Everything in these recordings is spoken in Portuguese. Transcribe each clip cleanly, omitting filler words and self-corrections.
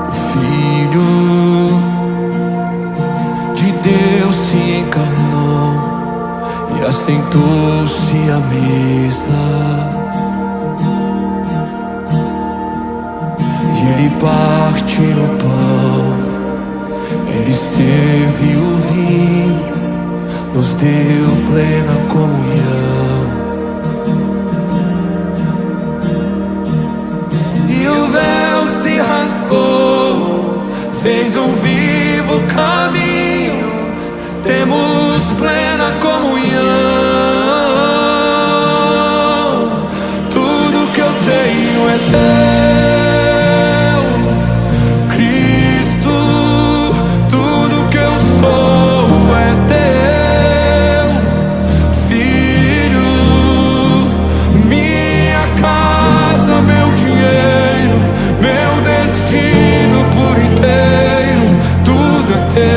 O Filho de Deus se encarnou e assentou-se à mesa. E ele partiu o pão, ele serviu o vinho, nos deu plena comunhão. E o véu se rasgou, fez um vivo caminho, temos plena comunhão. Tudo que eu tenho é teu, Cristo. Tudo que eu sou é teu, Filho. Minha casa, meu dinheiro, meu destino por inteiro, tudo é teu.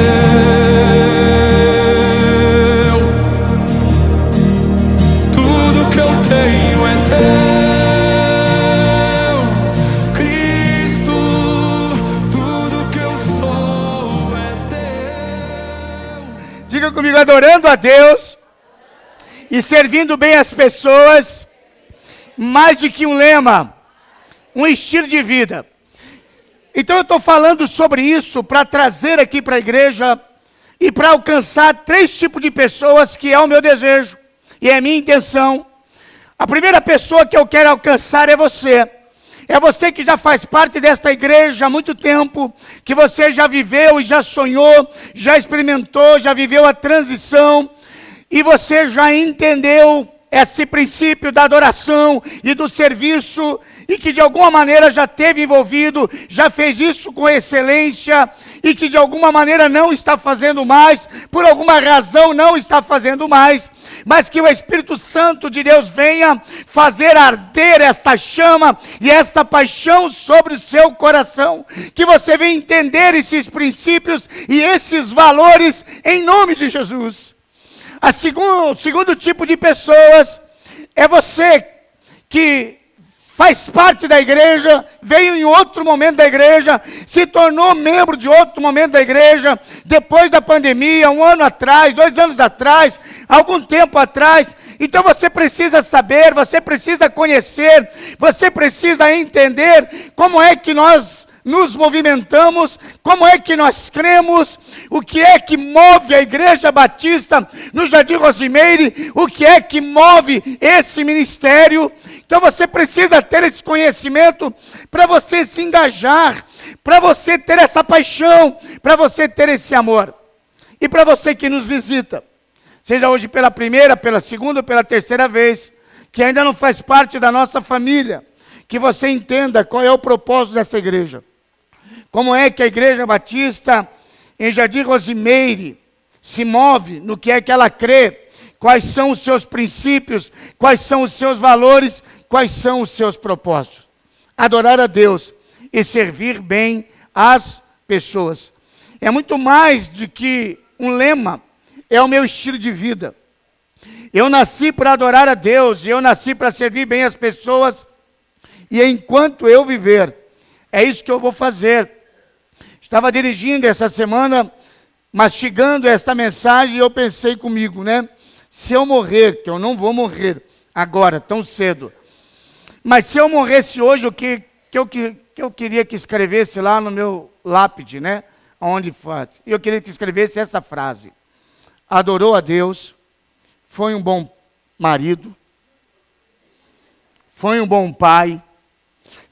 Tudo que eu tenho é teu, Cristo. Tudo que eu sou é teu. Diga comigo, adorando a Deus e servindo bem as pessoas, mais do que um lema, um estilo de vida. Então eu estou falando sobre isso para trazer aqui para a igreja e para alcançar 3 tipos de pessoas, que é o meu desejo e é a minha intenção. A primeira pessoa que eu quero alcançar é você. É você que já faz parte desta igreja há muito tempo, que você já viveu e já sonhou, já experimentou, já viveu a transição, e você já entendeu esse princípio da adoração e do serviço, e que de alguma maneira já esteve envolvido, já fez isso com excelência, e que de alguma maneira não está fazendo mais, por alguma razão não está fazendo mais, mas que o Espírito Santo de Deus venha fazer arder esta chama e esta paixão sobre o seu coração, que você venha entender esses princípios e esses valores em nome de Jesus. O segundo tipo de pessoas é você que faz parte da igreja, veio em outro momento da igreja, se tornou membro de outro momento da igreja, depois da pandemia, 1 ano atrás, 2 anos atrás, algum tempo atrás. Então você precisa saber, você precisa conhecer, você precisa entender como é que nós nos movimentamos, como é que nós cremos, o que é que move a Igreja Batista no Jardim Rosimeire, o que é que move esse ministério. Então você precisa ter esse conhecimento para você se engajar, para você ter essa paixão, para você ter esse amor. E para você que nos visita, seja hoje pela primeira, pela segunda ou pela terceira vez, que ainda não faz parte da nossa família, que você entenda qual é o propósito dessa igreja. Como é que a Igreja Batista em Jardim Rosimeire se move, no que é que ela crê, quais são os seus princípios, quais são os seus valores, quais são os seus propósitos. Adorar a Deus e servir bem as pessoas. É muito mais do que um lema, é o meu estilo de vida. Eu nasci para adorar a Deus, eu nasci para servir bem as pessoas, e enquanto eu viver, é isso que eu vou fazer. Estava dirigindo essa semana, mastigando esta mensagem, e eu pensei comigo, né? Se eu morrer, que eu não vou morrer agora, tão cedo, mas se eu morresse hoje, o que eu queria que escrevesse lá no meu lápide, né? Onde faz. Eu queria que escrevesse essa frase: adorou a Deus, foi um bom marido, foi um bom pai,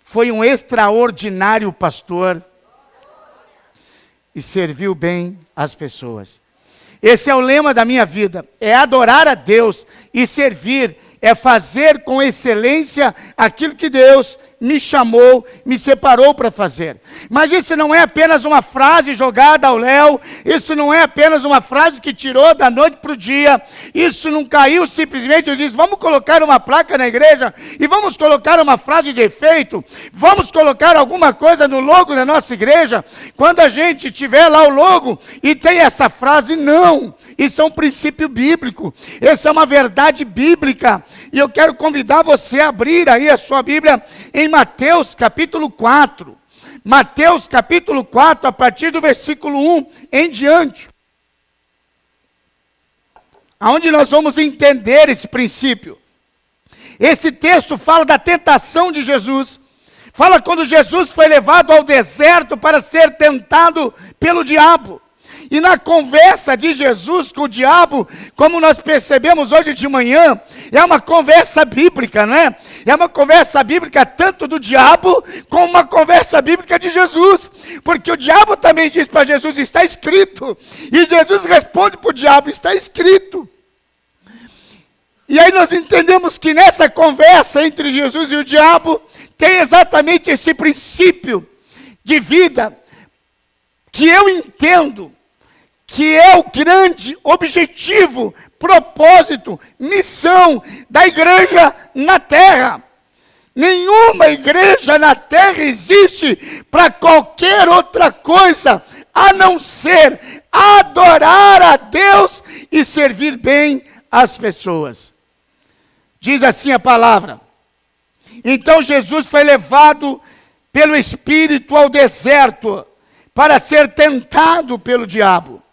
foi um extraordinário pastor e serviu bem as pessoas. Esse é o lema da minha vida, é adorar a Deus e servir, é fazer com excelência aquilo que Deus me chamou, me separou para fazer. Mas isso não é apenas uma frase jogada ao léu, isso não é apenas uma frase que tirou da noite para o dia, isso não caiu simplesmente, eu disse, vamos colocar uma placa na igreja, e vamos colocar uma frase de efeito, vamos colocar alguma coisa no logo da nossa igreja, quando a gente tiver lá o logo, e tem essa frase, não. Isso é um princípio bíblico, essa é uma verdade bíblica, E eu quero convidar você a abrir aí a sua Bíblia em Mateus capítulo 4. Mateus capítulo 4, a partir do versículo 1 em diante. Aonde nós vamos entender esse princípio. Esse texto fala da tentação de Jesus. Fala quando Jesus foi levado ao deserto para ser tentado pelo diabo. E na conversa de Jesus com o diabo, como nós percebemos hoje de manhã, é uma conversa bíblica, né? É uma conversa bíblica tanto do diabo, como uma conversa bíblica de Jesus. Porque o diabo também diz para Jesus, está escrito. E Jesus responde para o diabo, está escrito. E aí nós entendemos que nessa conversa entre Jesus e o diabo, tem exatamente esse princípio de vida, que eu entendo, que é o grande objetivo, propósito, missão da igreja na terra. Nenhuma igreja na terra existe para qualquer outra coisa, a não ser adorar a Deus e servir bem as pessoas. Diz assim a palavra. Então Jesus foi levado pelo Espírito ao deserto para ser tentado pelo diabo.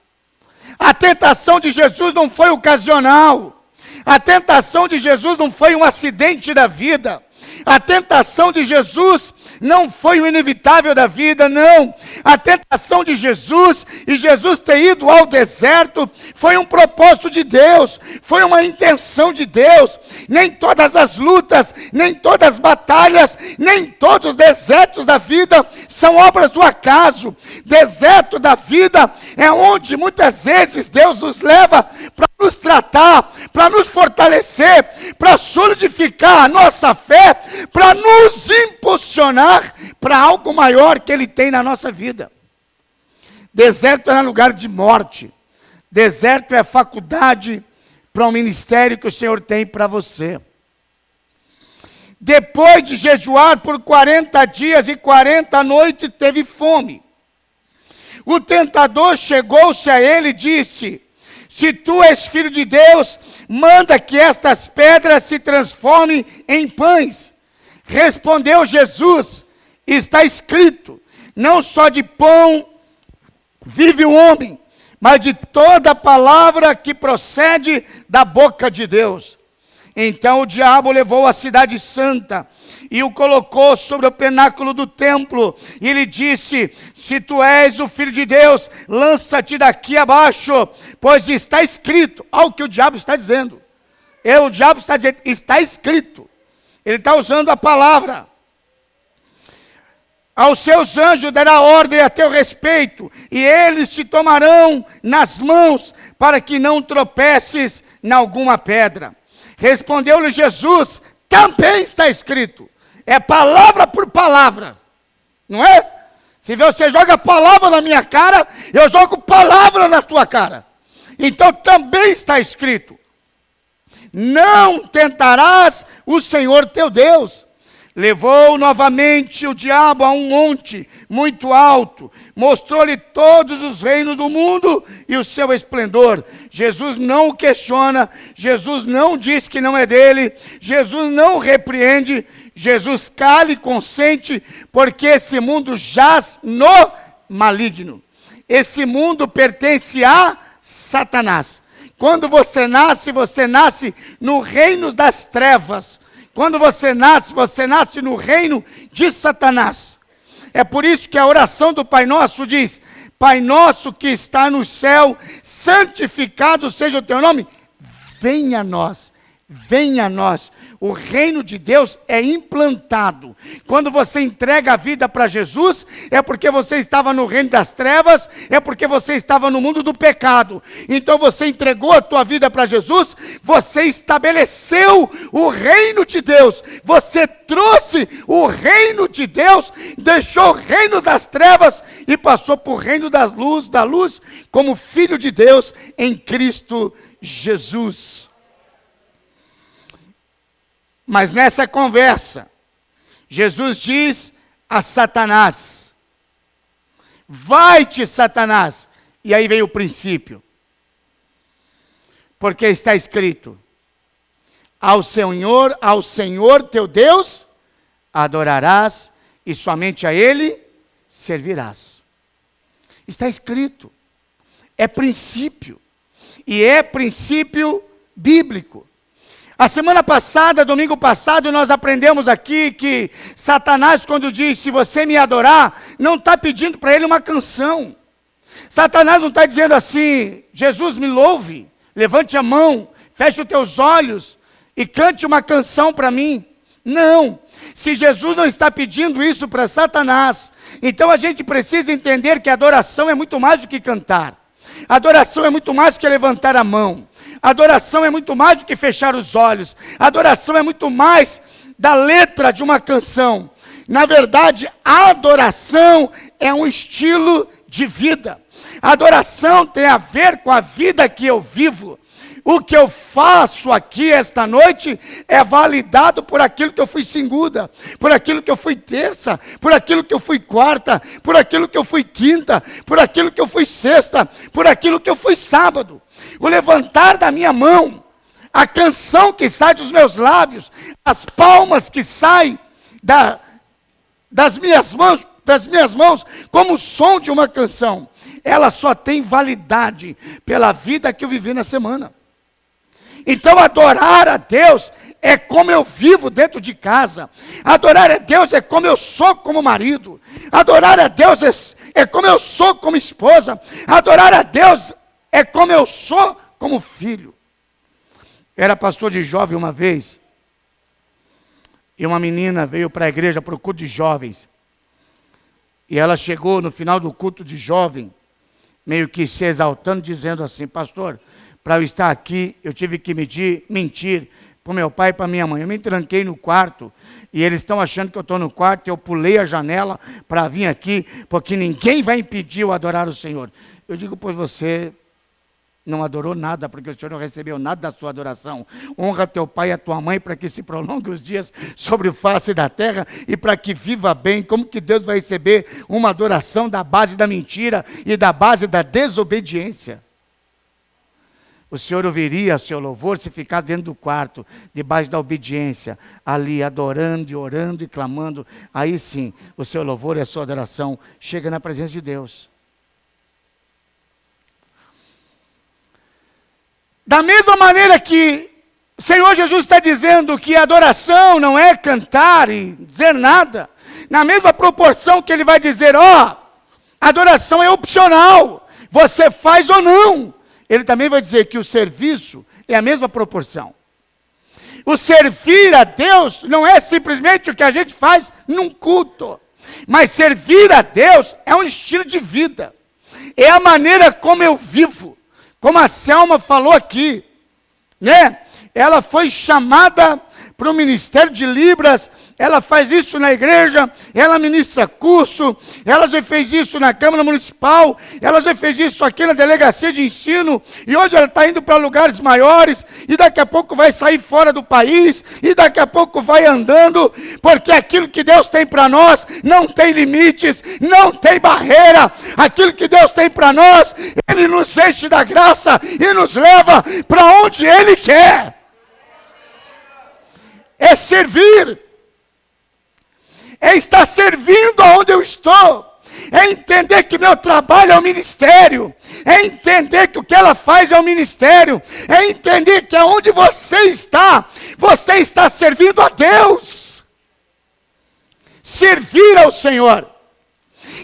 A tentação de Jesus não foi ocasional. A tentação de Jesus não foi um acidente da vida. A tentação de Jesus não foi o inevitável da vida, não. A tentação de Jesus, e Jesus ter ido ao deserto, foi um propósito de Deus, foi uma intenção de Deus. Nem todas as lutas, nem todas as batalhas, nem todos os desertos da vida são obras do acaso. Deserto da vida é onde muitas vezes Deus nos leva para nos tratar, para nos fortalecer, para solidificar a nossa fé, para nos impulsionar para algo maior que Ele tem na nossa vida. Deserto é lugar de morte. Deserto é faculdade para um ministério que o Senhor tem para você. Depois de jejuar por 40 dias e 40 noites, teve fome. O tentador chegou-se a ele e disse: se tu és filho de Deus, manda que estas pedras se transformem em pães. Respondeu Jesus: está escrito, não só de pão vive o homem, mas de toda palavra que procede da boca de Deus. Então o diabo levou a cidade santa e o colocou sobre o pináculo do templo, e ele disse: se tu és o filho de Deus, lança-te daqui abaixo, pois está escrito. Olha o que o diabo está dizendo. O diabo está dizendo, está escrito. Ele está usando a palavra. Aos seus anjos dará ordem a teu respeito, e eles te tomarão nas mãos, para que não tropeces em alguma pedra. Respondeu-lhe Jesus: também está escrito. É palavra por palavra, não é? Se você joga palavra na minha cara, eu jogo palavra na tua cara. Então também está escrito: não tentarás o Senhor teu Deus. Levou novamente o diabo a um monte muito alto, mostrou-lhe todos os reinos do mundo e o seu esplendor. Jesus não o questiona, Jesus não diz que não é dele, Jesus não o repreende, Jesus cala e consente, porque esse mundo jaz no maligno. Esse mundo pertence a Satanás. Quando você nasce no reino das trevas. Quando você nasce no reino de Satanás. É por isso que a oração do Pai Nosso diz: Pai Nosso que está no céu, santificado seja o teu nome. Venha a nós, venha a nós. O reino de Deus é implantado. Quando você entrega a vida para Jesus, é porque você estava no reino das trevas, é porque você estava no mundo do pecado. Então você entregou a tua vida para Jesus, você estabeleceu o reino de Deus. Você trouxe o reino de Deus, deixou o reino das trevas e passou para o reino da luz, como filho de Deus em Cristo Jesus. Mas nessa conversa, Jesus diz a Satanás: vai-te, Satanás. E aí veio o princípio. Porque está escrito: Ao Senhor teu Deus adorarás e somente a Ele servirás. Está escrito. É princípio. E é princípio bíblico. A semana passada, domingo passado, nós aprendemos aqui que Satanás, quando diz, se você me adorar, não está pedindo para ele uma canção. Satanás não está dizendo assim, Jesus me louve, levante a mão, feche os teus olhos e cante uma canção para mim. Não, se Jesus não está pedindo isso para Satanás, então a gente precisa entender que a adoração é muito mais do que cantar. A adoração é muito mais que levantar a mão. A adoração é muito mais do que fechar os olhos. A adoração é muito mais da letra de uma canção. Na verdade, a adoração é um estilo de vida. A adoração tem a ver com a vida que eu vivo. O que eu faço aqui esta noite é validado por aquilo que eu fui segunda, por aquilo que eu fui terça, por aquilo que eu fui quarta, por aquilo que eu fui quinta, por aquilo que eu fui sexta, por aquilo que eu fui sábado. O levantar da minha mão, a canção que sai dos meus lábios, as palmas que saem das minhas mãos, como o som de uma canção, ela só tem validade pela vida que eu vivi na semana. Então adorar a Deus é como eu vivo dentro de casa. Adorar a Deus é como eu sou como marido. Adorar a Deus é como eu sou como esposa. Adorar a Deus é como eu sou como filho. Eu era pastor de jovem uma vez. E uma menina veio para a igreja, para o culto de jovens. E ela chegou no final do culto de jovem, meio que se exaltando, dizendo assim, pastor, para eu estar aqui, eu tive que mentir para o meu pai e para minha mãe. Eu me tranquei no quarto, e eles estão achando que eu estou no quarto, eu pulei a janela para vir aqui, porque ninguém vai impedir eu adorar o Senhor. Eu digo, pois você não adorou nada, porque o Senhor não recebeu nada da sua adoração. Honra teu pai e a tua mãe, para que se prolongue os dias sobre o face da terra, e para que viva bem. Como que Deus vai receber uma adoração da base da mentira e da base da desobediência? O Senhor ouviria seu louvor se ficasse dentro do quarto, debaixo da obediência, ali adorando e orando e clamando. Aí sim, o seu louvor e a sua adoração chega na presença de Deus. Da mesma maneira que o Senhor Jesus está dizendo que a adoração não é cantar e dizer nada, na mesma proporção que Ele vai dizer, adoração é opcional, você faz ou não. Ele também vai dizer que o serviço é a mesma proporção. O servir a Deus não é simplesmente o que a gente faz num culto, mas servir a Deus é um estilo de vida, é a maneira como eu vivo, como a Selma falou aqui, né? Ela foi chamada para o ministério de Libras, ela faz isso na igreja, ela ministra curso, ela já fez isso na Câmara Municipal, ela já fez isso aqui na Delegacia de Ensino, e hoje ela está indo para lugares maiores, e daqui a pouco vai sair fora do país, e daqui a pouco vai andando, porque aquilo que Deus tem para nós não tem limites, não tem barreira. Aquilo que Deus tem para nós, Ele nos enche da graça e nos leva para onde Ele quer. É servir. É estar servindo aonde eu estou, é entender que meu trabalho é o ministério, é entender que o que ela faz é o ministério, é entender que aonde você está servindo a Deus, servir ao Senhor,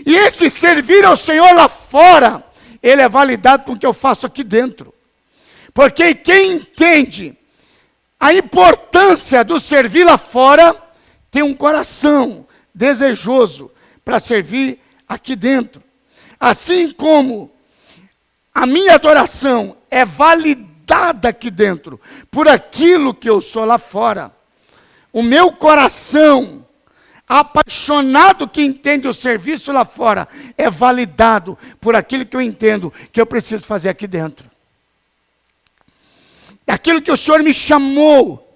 e esse servir ao Senhor lá fora, ele é validado com o que eu faço aqui dentro, porque quem entende a importância do servir lá fora, tem um coração desejoso para servir aqui dentro. Assim como a minha adoração é validada aqui dentro por aquilo que eu sou lá fora, o meu coração apaixonado que entende o serviço lá fora é validado por aquilo que eu entendo que eu preciso fazer aqui dentro. Aquilo que o Senhor me chamou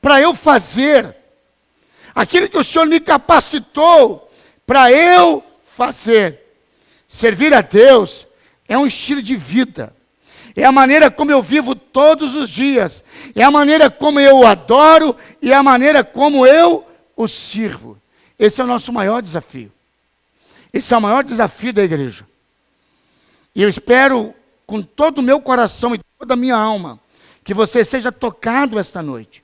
para eu fazer, aquilo que o Senhor me capacitou para eu fazer. Servir a Deus é um estilo de vida. É a maneira como eu vivo todos os dias. É a maneira como eu o adoro e é a maneira como eu o sirvo. Esse é o nosso maior desafio. Esse é o maior desafio da igreja. E eu espero, com todo o meu coração e toda a minha alma, que você seja tocado esta noite.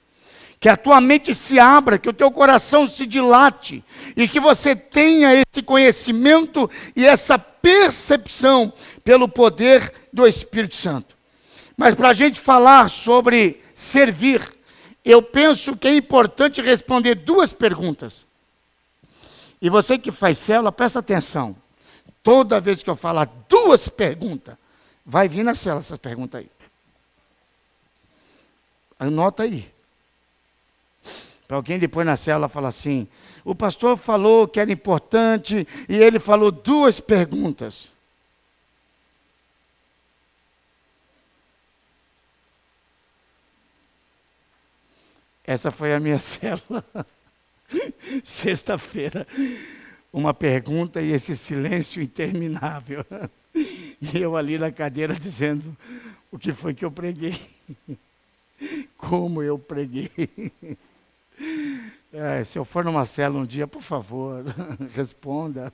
Que a tua mente se abra, que o teu coração se dilate. E que você tenha esse conhecimento e essa percepção pelo poder do Espírito Santo. Mas para a gente falar sobre servir, eu penso que é importante responder duas perguntas. E você que faz célula, presta atenção. Toda vez que eu falar duas perguntas, vai vir na célula essas perguntas aí. Anota aí. Para alguém depois na célula falar assim, o pastor falou que era importante e ele falou duas perguntas. Essa foi a minha célula. Sexta-feira. Uma pergunta e esse silêncio interminável. E eu ali na cadeira dizendo o que foi que eu preguei. Como eu preguei. Se eu for numa célula um dia, por favor, responda.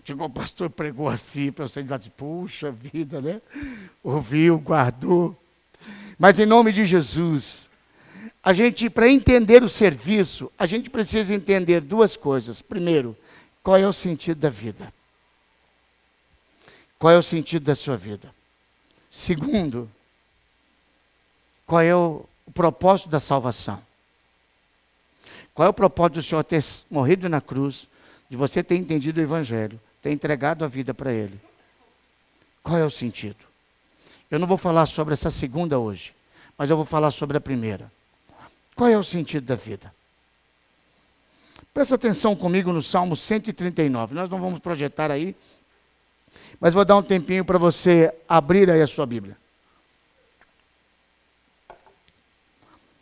Chegou o pastor pregou assim, para eu sair de puxa vida, né? Ouviu, guardou. Mas em nome de Jesus, a gente, para entender o serviço, a gente precisa entender duas coisas. Primeiro, qual é o sentido da vida? Qual é o sentido da sua vida? Segundo, qual é o propósito da salvação? Qual é o propósito do Senhor ter morrido na cruz, de você ter entendido o Evangelho, ter entregado a vida para Ele? Qual é o sentido? Eu não vou falar sobre essa segunda hoje, mas eu vou falar sobre a primeira. Qual é o sentido da vida? Presta atenção comigo no Salmo 139. Nós não vamos projetar aí, mas vou dar um tempinho para você abrir aí a sua Bíblia.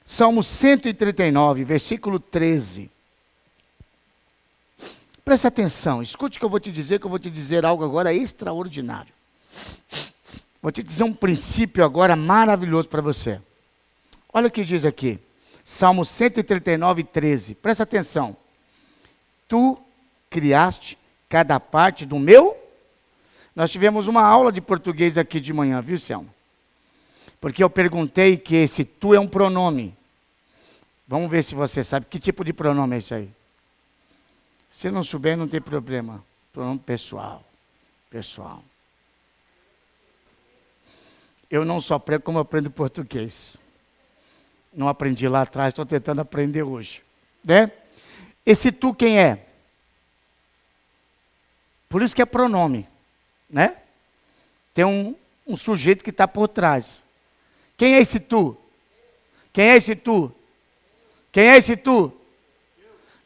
Salmo 139, versículo 13. Presta atenção, escute o que eu vou te dizer, que eu vou te dizer algo agora extraordinário. Vou te dizer um princípio agora maravilhoso para você. Olha o que diz aqui. Salmo 139, 13. Presta atenção. Tu criaste cada parte do meu... Nós tivemos uma aula de português aqui de manhã, viu, Selma? Porque eu perguntei que esse tu é um pronome. Vamos ver se você sabe que tipo de pronome é esse aí. Se não souber, não tem problema. Pronome pessoal. Pessoal. Eu não só prego como eu aprendo português. Não aprendi lá atrás, estou tentando aprender hoje. Né? Esse tu quem é? Por isso que é pronome. Né? Tem um sujeito que está por trás. Quem é esse tu? Quem é esse tu? Quem é esse tu?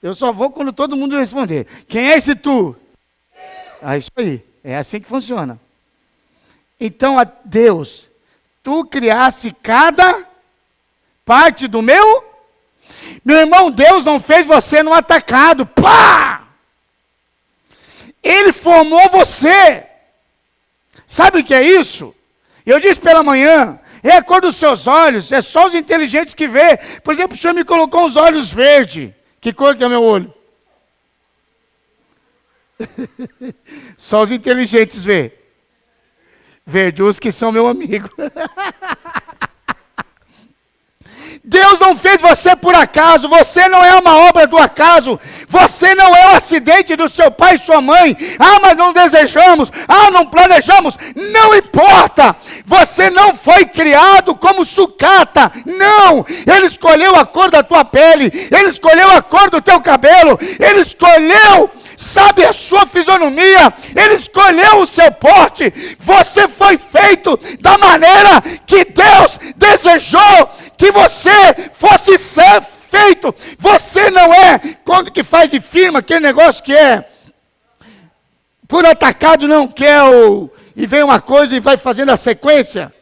Eu só vou quando todo mundo responder. Quem é esse tu? Isso aí. É assim que funciona. Então, Deus, tu criaste cada parte do meu? Meu irmão, Deus não fez você no atacado. Pá! Ele formou você. Sabe o que é isso? Eu disse pela manhã, é a cor dos seus olhos, é só os inteligentes que vê. Por exemplo, o Senhor me colocou uns olhos verdes. Que cor que é meu olho? Só os inteligentes vê. Verde, os que são meu amigo. Deus não fez você por acaso, você não é uma obra do acaso, você não é o acidente do seu pai e sua mãe. Mas não desejamos, não planejamos, não importa. Você não foi criado como sucata, não. Ele escolheu a cor da tua pele, ele escolheu a cor do teu cabelo, ele escolheu, sabe, a sua fisionomia, ele escolheu o seu porte. Você foi feito da maneira que Deus desejou que você fosse ser feito. Você não é, quando que faz de firma, aquele negócio que é por atacado, não quer e vem uma coisa e vai fazendo a sequência.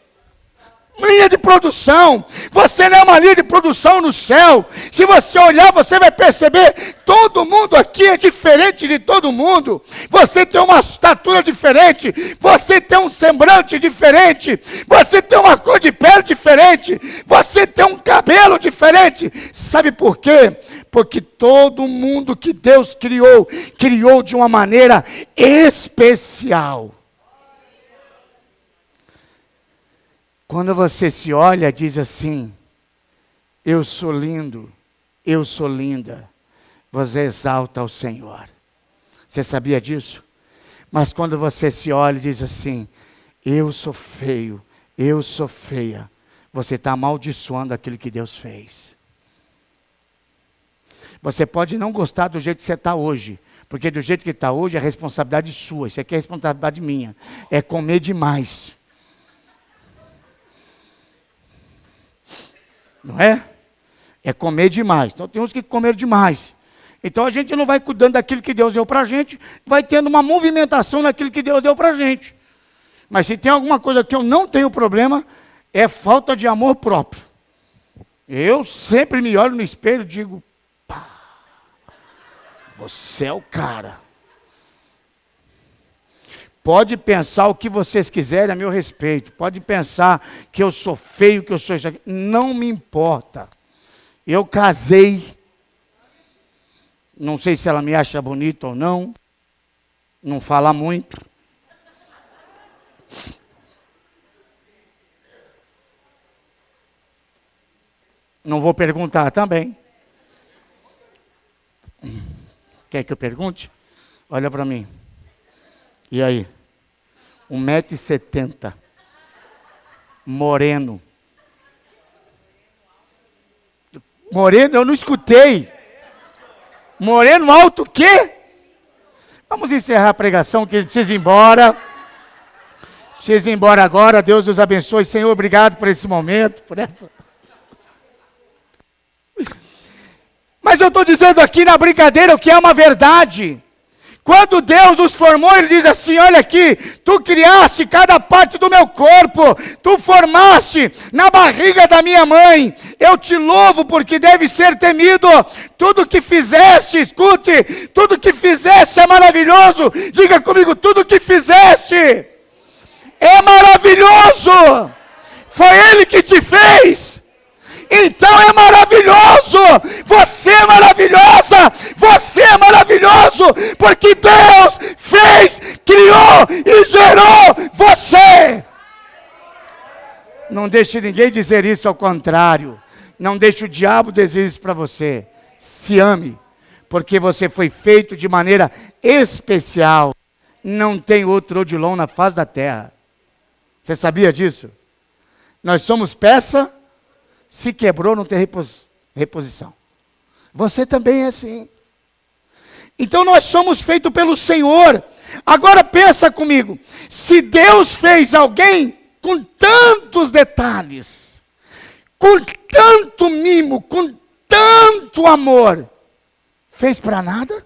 linha de produção. Você não é uma linha de produção no céu. Se você olhar, você vai perceber, todo mundo aqui é diferente de todo mundo. Você tem uma estatura diferente, você tem um semblante diferente, você tem uma cor de pele diferente, você tem um cabelo diferente. Sabe por quê? Porque todo mundo que Deus criou, criou de uma maneira especial. Quando você se olha, diz assim: eu sou lindo, eu sou linda. Você exalta o Senhor. Você sabia disso? Mas quando você se olha e diz assim: eu sou feio, eu sou feia, você está amaldiçoando aquilo que Deus fez. Você pode não gostar do jeito que você está hoje, porque do jeito que está hoje é responsabilidade sua, isso aqui é responsabilidade minha, é comer demais. Não é? É comer demais. Então tem uns que comeram demais. Então a gente não vai cuidando daquilo que Deus deu para a gente, vai tendo uma movimentação naquilo que Deus deu para a gente. Mas se tem alguma coisa que eu não tenho problema, é falta de amor próprio. Eu sempre me olho no espelho e digo: pá, você é o cara. Pode pensar o que vocês quiserem a meu respeito. Pode pensar que eu sou feio, que eu sou isso aqui. Não me importa. Eu casei. Não sei se ela me acha bonita ou não. Não fala muito. Não vou perguntar também. Quer que eu pergunte? Olha para mim. E aí? 1,70 m. Moreno. Moreno, eu não escutei. Moreno alto o quê? Vamos encerrar a pregação, que ele precisa ir embora. Precisa ir embora agora. Deus os abençoe. Senhor, obrigado por esse momento, por essa... Mas eu estou dizendo aqui na brincadeira o que é uma verdade. Quando Deus nos formou, Ele diz assim: olha aqui, tu criaste cada parte do meu corpo, tu formaste na barriga da minha mãe, eu te louvo porque deve ser temido, tudo que fizeste, escute, tudo que fizeste é maravilhoso, diga comigo, tudo que fizeste é maravilhoso, foi Ele que te fez. Então é maravilhoso, você é maravilhosa, você é maravilhoso, porque Deus fez, criou e gerou você. Não deixe ninguém dizer isso, ao contrário, não deixe o diabo dizer isso para você. Se ame, porque você foi feito de maneira especial, não tem outro Odilon na face da terra. Você sabia disso? Nós somos peça. Se quebrou, não tem reposição. Você também é assim. Então nós somos feitos pelo Senhor. Agora pensa comigo. Se Deus fez alguém com tantos detalhes, com tanto mimo, com tanto amor, fez para nada?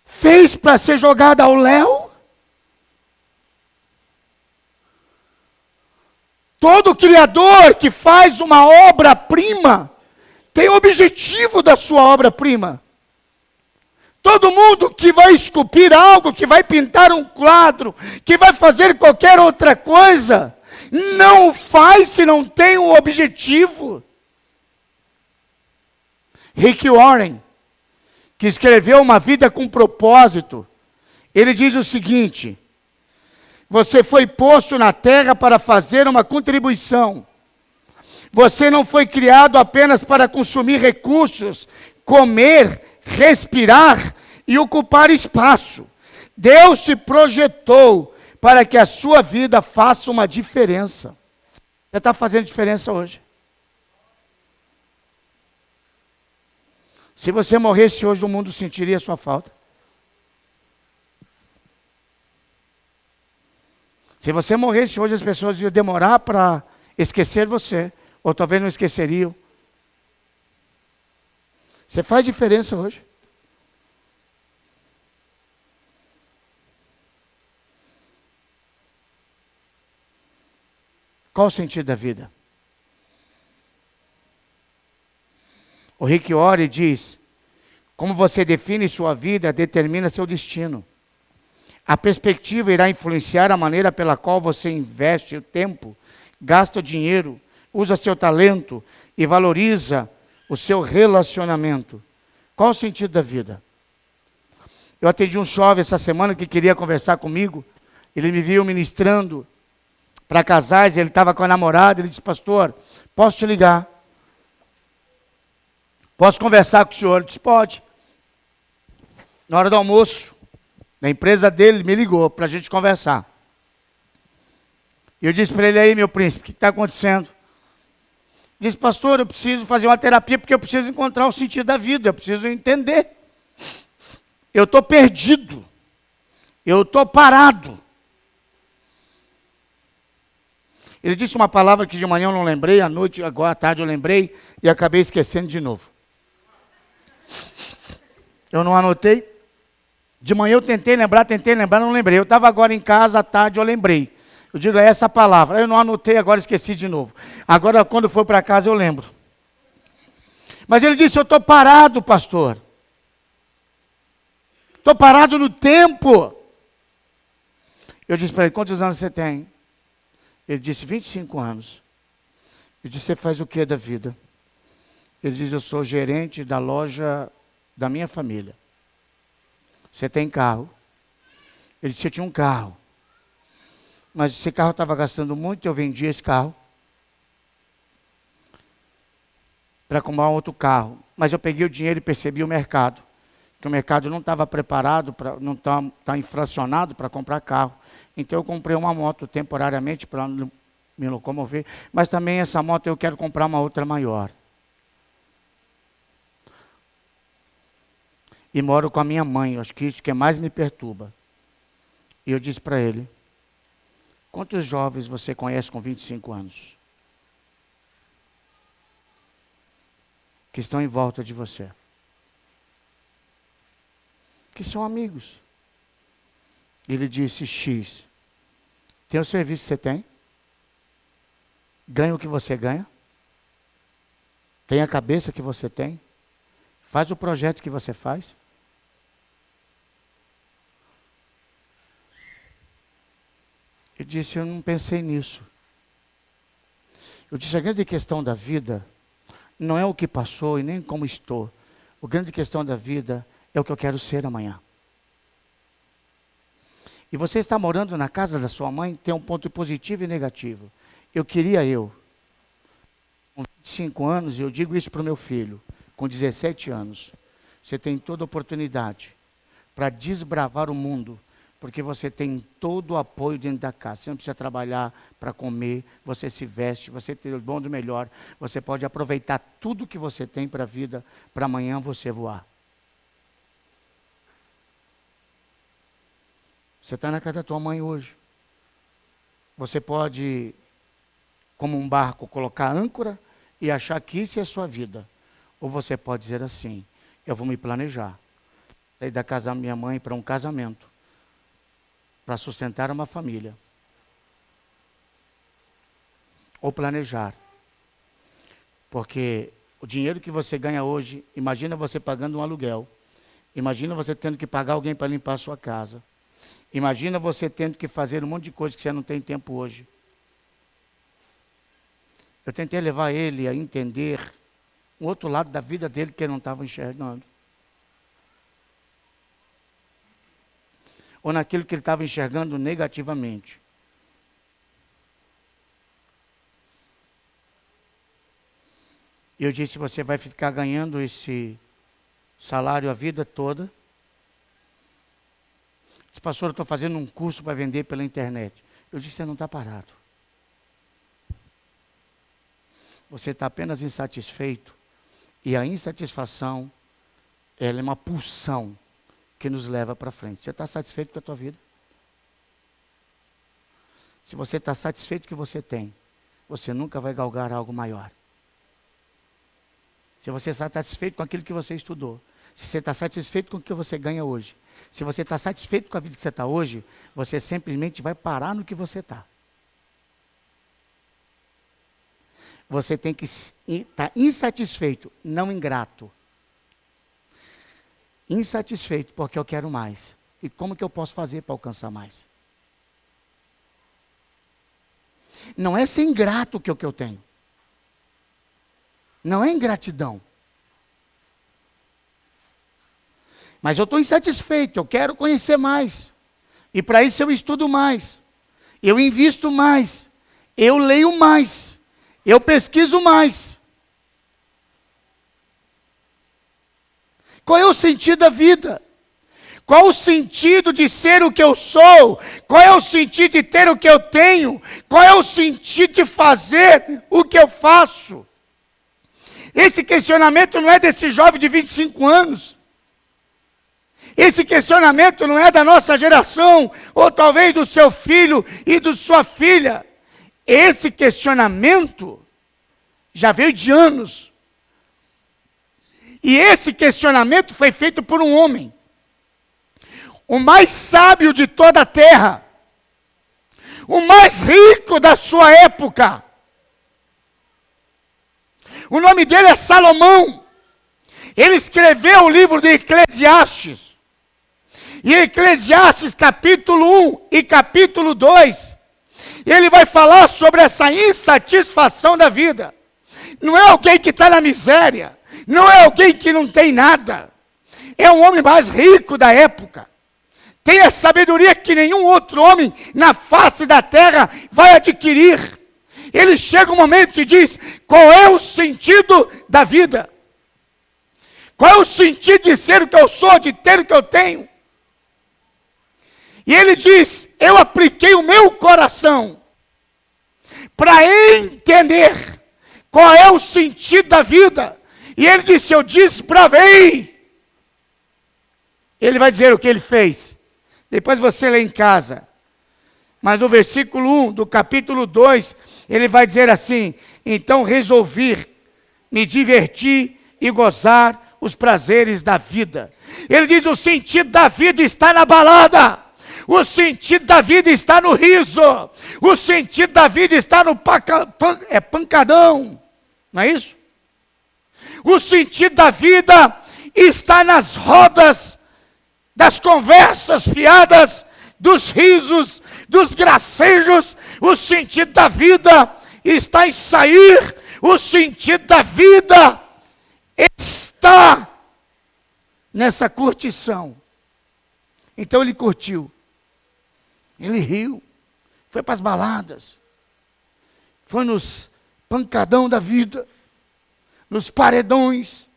Fez para ser jogado ao léu? Todo criador que faz uma obra-prima tem o objetivo da sua obra-prima. Todo mundo que vai esculpir algo, que vai pintar um quadro, que vai fazer qualquer outra coisa, não o faz se não tem um objetivo. Rick Warren, que escreveu Uma Vida com Propósito, ele diz o seguinte: você foi posto na terra para fazer uma contribuição. Você não foi criado apenas para consumir recursos, comer, respirar e ocupar espaço. Deus te projetou para que a sua vida faça uma diferença. Você está fazendo diferença hoje. Se você morresse hoje, o mundo sentiria a sua falta. Se você morresse hoje, as pessoas iam demorar para esquecer você, ou talvez não esqueceriam. Você faz diferença hoje. Qual o sentido da vida? O Rick Warren diz: como você define sua vida determina seu destino. A perspectiva irá influenciar a maneira pela qual você investe o tempo, gasta o dinheiro, usa seu talento e valoriza o seu relacionamento. Qual o sentido da vida? Eu atendi um jovem essa semana que queria conversar comigo. Ele me viu ministrando para casais, ele estava com a namorada, ele disse: pastor, posso te ligar? Posso conversar com o senhor? Eu disse: pode. Na hora do almoço, na empresa dele, me ligou para a gente conversar. E eu disse para ele: aí, meu príncipe, o que está acontecendo? Ele disse: pastor, eu preciso fazer uma terapia porque eu preciso encontrar o sentido da vida, eu preciso entender. Eu estou perdido. Eu estou parado. Ele disse uma palavra que de manhã eu não lembrei, à noite, agora à tarde eu lembrei e acabei esquecendo de novo. Eu não anotei. De manhã eu tentei lembrar, não lembrei. Eu estava agora em casa, à tarde eu lembrei. Eu digo: é essa palavra. Eu não anotei, agora esqueci de novo. Agora, quando for para casa, eu lembro. Mas ele disse: eu estou parado, pastor. Estou parado no tempo. Eu disse para ele: quantos anos você tem? Ele disse: 25 anos. Eu disse: você faz o que da vida? Ele disse: eu sou gerente da loja da minha família. Você tem carro? Ele disse: eu tinha um carro. Mas esse carro estava gastando muito, eu vendi esse carro para comprar um outro carro. Mas eu peguei o dinheiro e percebi o mercado. Que o mercado não estava preparado, não está inflacionado para comprar carro. Então eu comprei uma moto temporariamente para me locomover. Mas também essa moto eu quero comprar uma outra maior. E moro com a minha mãe, acho que isso que mais me perturba. E eu disse para ele: quantos jovens você conhece com 25 anos? Que estão em volta de você. Que são amigos. Ele disse: X. Tem o serviço que você tem? Ganha o que você ganha? Tem a cabeça que você tem? Faz o projeto que você faz? Eu disse: eu não pensei nisso. Eu disse: a grande questão da vida não é o que passou e nem como estou. A grande questão da vida é o que eu quero ser amanhã. E você está morando na casa da sua mãe, tem um ponto positivo e negativo. Com 25 anos, eu digo isso para o meu filho, com 17 anos, você tem toda a oportunidade para desbravar o mundo, porque você tem todo o apoio dentro da casa. Você não precisa trabalhar para comer, você se veste, você tem o bom do melhor, você pode aproveitar tudo que você tem para a vida, para amanhã você voar. Você está na casa da tua mãe hoje. Você pode, como um barco, colocar âncora e achar que isso é a sua vida. Ou você pode dizer assim: eu vou me planejar. Sair da casa da minha mãe para um casamento. Para sustentar uma família. Ou planejar. Porque o dinheiro que você ganha hoje, imagina você pagando um aluguel. Imagina você tendo que pagar alguém para limpar a sua casa. Imagina você tendo que fazer um monte de coisa que você não tem tempo hoje. Eu tentei levar ele a entender um outro lado da vida dele que ele não estava enxergando. Ou naquilo que ele estava enxergando negativamente. E eu disse: você vai ficar ganhando esse salário a vida toda. Disse: pastor, eu estou fazendo um curso para vender pela internet. Eu disse: você não está parado. Você está apenas insatisfeito. E a insatisfação, ela é uma pulsão que nos leva para frente. Você está satisfeito com a tua vida? Se você está satisfeito com o que você tem, você nunca vai galgar algo maior. Se você está satisfeito com aquilo que você estudou, se você está satisfeito com o que você ganha hoje, se você está satisfeito com a vida que você está hoje, você simplesmente vai parar no que você está. Você tem que estar insatisfeito, não ingrato. Insatisfeito porque eu quero mais. E como que eu posso fazer para alcançar mais? Não é ser ingrato que é o que eu tenho. Não é ingratidão. Mas eu estou insatisfeito, eu quero conhecer mais. E para isso eu estudo mais. Eu invisto mais. Eu leio mais. Eu pesquiso mais. Qual é o sentido da vida? Qual o sentido de ser o que eu sou? Qual é o sentido de ter o que eu tenho? Qual é o sentido de fazer o que eu faço? Esse questionamento não é desse jovem de 25 anos. Esse questionamento não é da nossa geração, ou talvez do seu filho e da sua filha. Esse questionamento já veio de anos. E esse questionamento foi feito por um homem, o mais sábio de toda a terra, o mais rico da sua época. O nome dele é Salomão. Ele escreveu o livro de Eclesiastes. E Eclesiastes capítulo 1 e capítulo 2, ele vai falar sobre essa insatisfação da vida. Não é alguém que está na miséria, não é alguém que não tem nada. É um homem mais rico da época. Tem a sabedoria que nenhum outro homem na face da terra vai adquirir. Ele chega um momento e diz: qual é o sentido da vida? Qual é o sentido de ser o que eu sou, de ter o que eu tenho? E ele diz: eu apliquei o meu coração para entender qual é o sentido da vida. E ele disse: eu desbravei. Ele vai dizer o que ele fez. Depois você lê em casa. Mas no versículo 1 do capítulo 2, ele vai dizer assim: então resolvi me divertir e gozar os prazeres da vida. Ele diz: o sentido da vida está na balada. O sentido da vida está no riso. O sentido da vida está no pancadão. Não é isso? O sentido da vida está nas rodas, das conversas fiadas, dos risos, dos gracejos. O sentido da vida está em sair. O sentido da vida está nessa curtição. Então ele curtiu. Ele riu, foi para as baladas, foi nos pancadão da vida, nos paredões.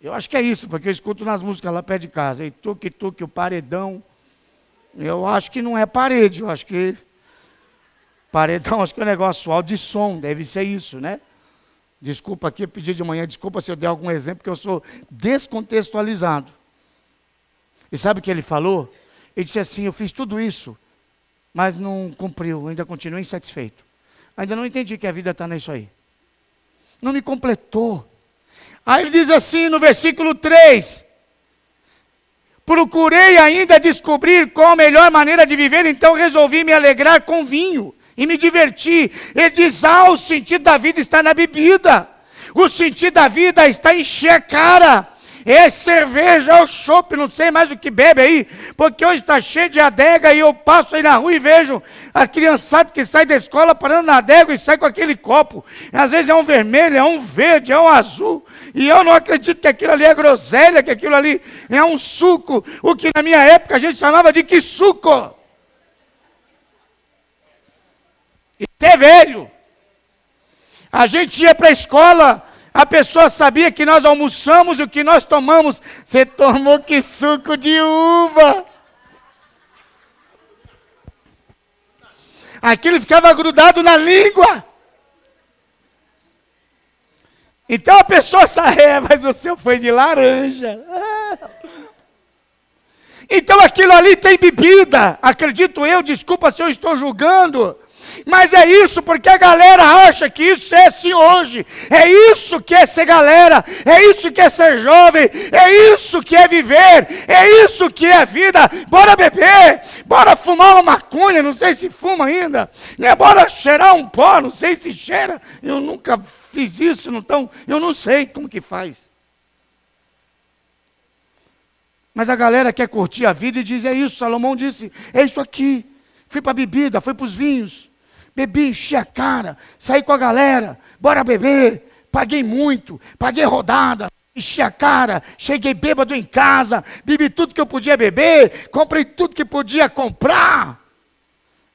Eu acho que é isso, porque eu escuto nas músicas lá perto de casa, e tuque, o paredão. Eu acho que não é parede, eu acho que paredão, acho que é um negócio alto de som, deve ser isso, né? Desculpa aqui, eu pedi de manhã, desculpa se eu der algum exemplo, porque eu sou descontextualizado. E sabe o que ele falou? Ele disse assim: eu fiz tudo isso, mas não cumpriu, ainda continuo insatisfeito. Ainda não entendi que a vida está nisso aí. Não me completou. Aí ele diz assim no versículo 3: procurei ainda descobrir qual a melhor maneira de viver, então resolvi me alegrar com vinho e me divertir. Ele diz: o sentido da vida está na bebida. O sentido da vida está em encher a cara. É cerveja, é o chopp, não sei mais o que bebe aí, porque hoje está cheio de adega e eu passo aí na rua e vejo a criançada que sai da escola parando na adega e sai com aquele copo. Às vezes é um vermelho, é um verde, é um azul, e eu não acredito que aquilo ali é groselha, que aquilo ali é um suco, o que na minha época a gente chamava de que suco. Isso é velho. A gente ia para a escola, a pessoa sabia que nós almoçamos e o que nós tomamos. Você tomou que suco de uva. Aquilo ficava grudado na língua. Então a pessoa sabe, mas o seu foi de laranja. Então aquilo ali tem bebida, acredito eu, desculpa se eu estou julgando. Mas é isso, porque a galera acha que isso é assim hoje. É isso que é ser galera, é isso que é ser jovem, é isso que é viver, é isso que é vida. Bora beber, bora fumar uma maconha, não sei se fuma ainda, né? Bora cheirar um pó, não sei se cheira. Eu nunca fiz isso, então eu não sei como que faz. Mas a galera quer curtir a vida e diz, é isso, Salomão disse, é isso aqui. Fui para a bebida, fui para os vinhos, bebi, enchi a cara, saí com a galera, bora beber, paguei muito, paguei rodada, enchi a cara, cheguei bêbado em casa, bebi tudo que eu podia beber, comprei tudo que podia comprar.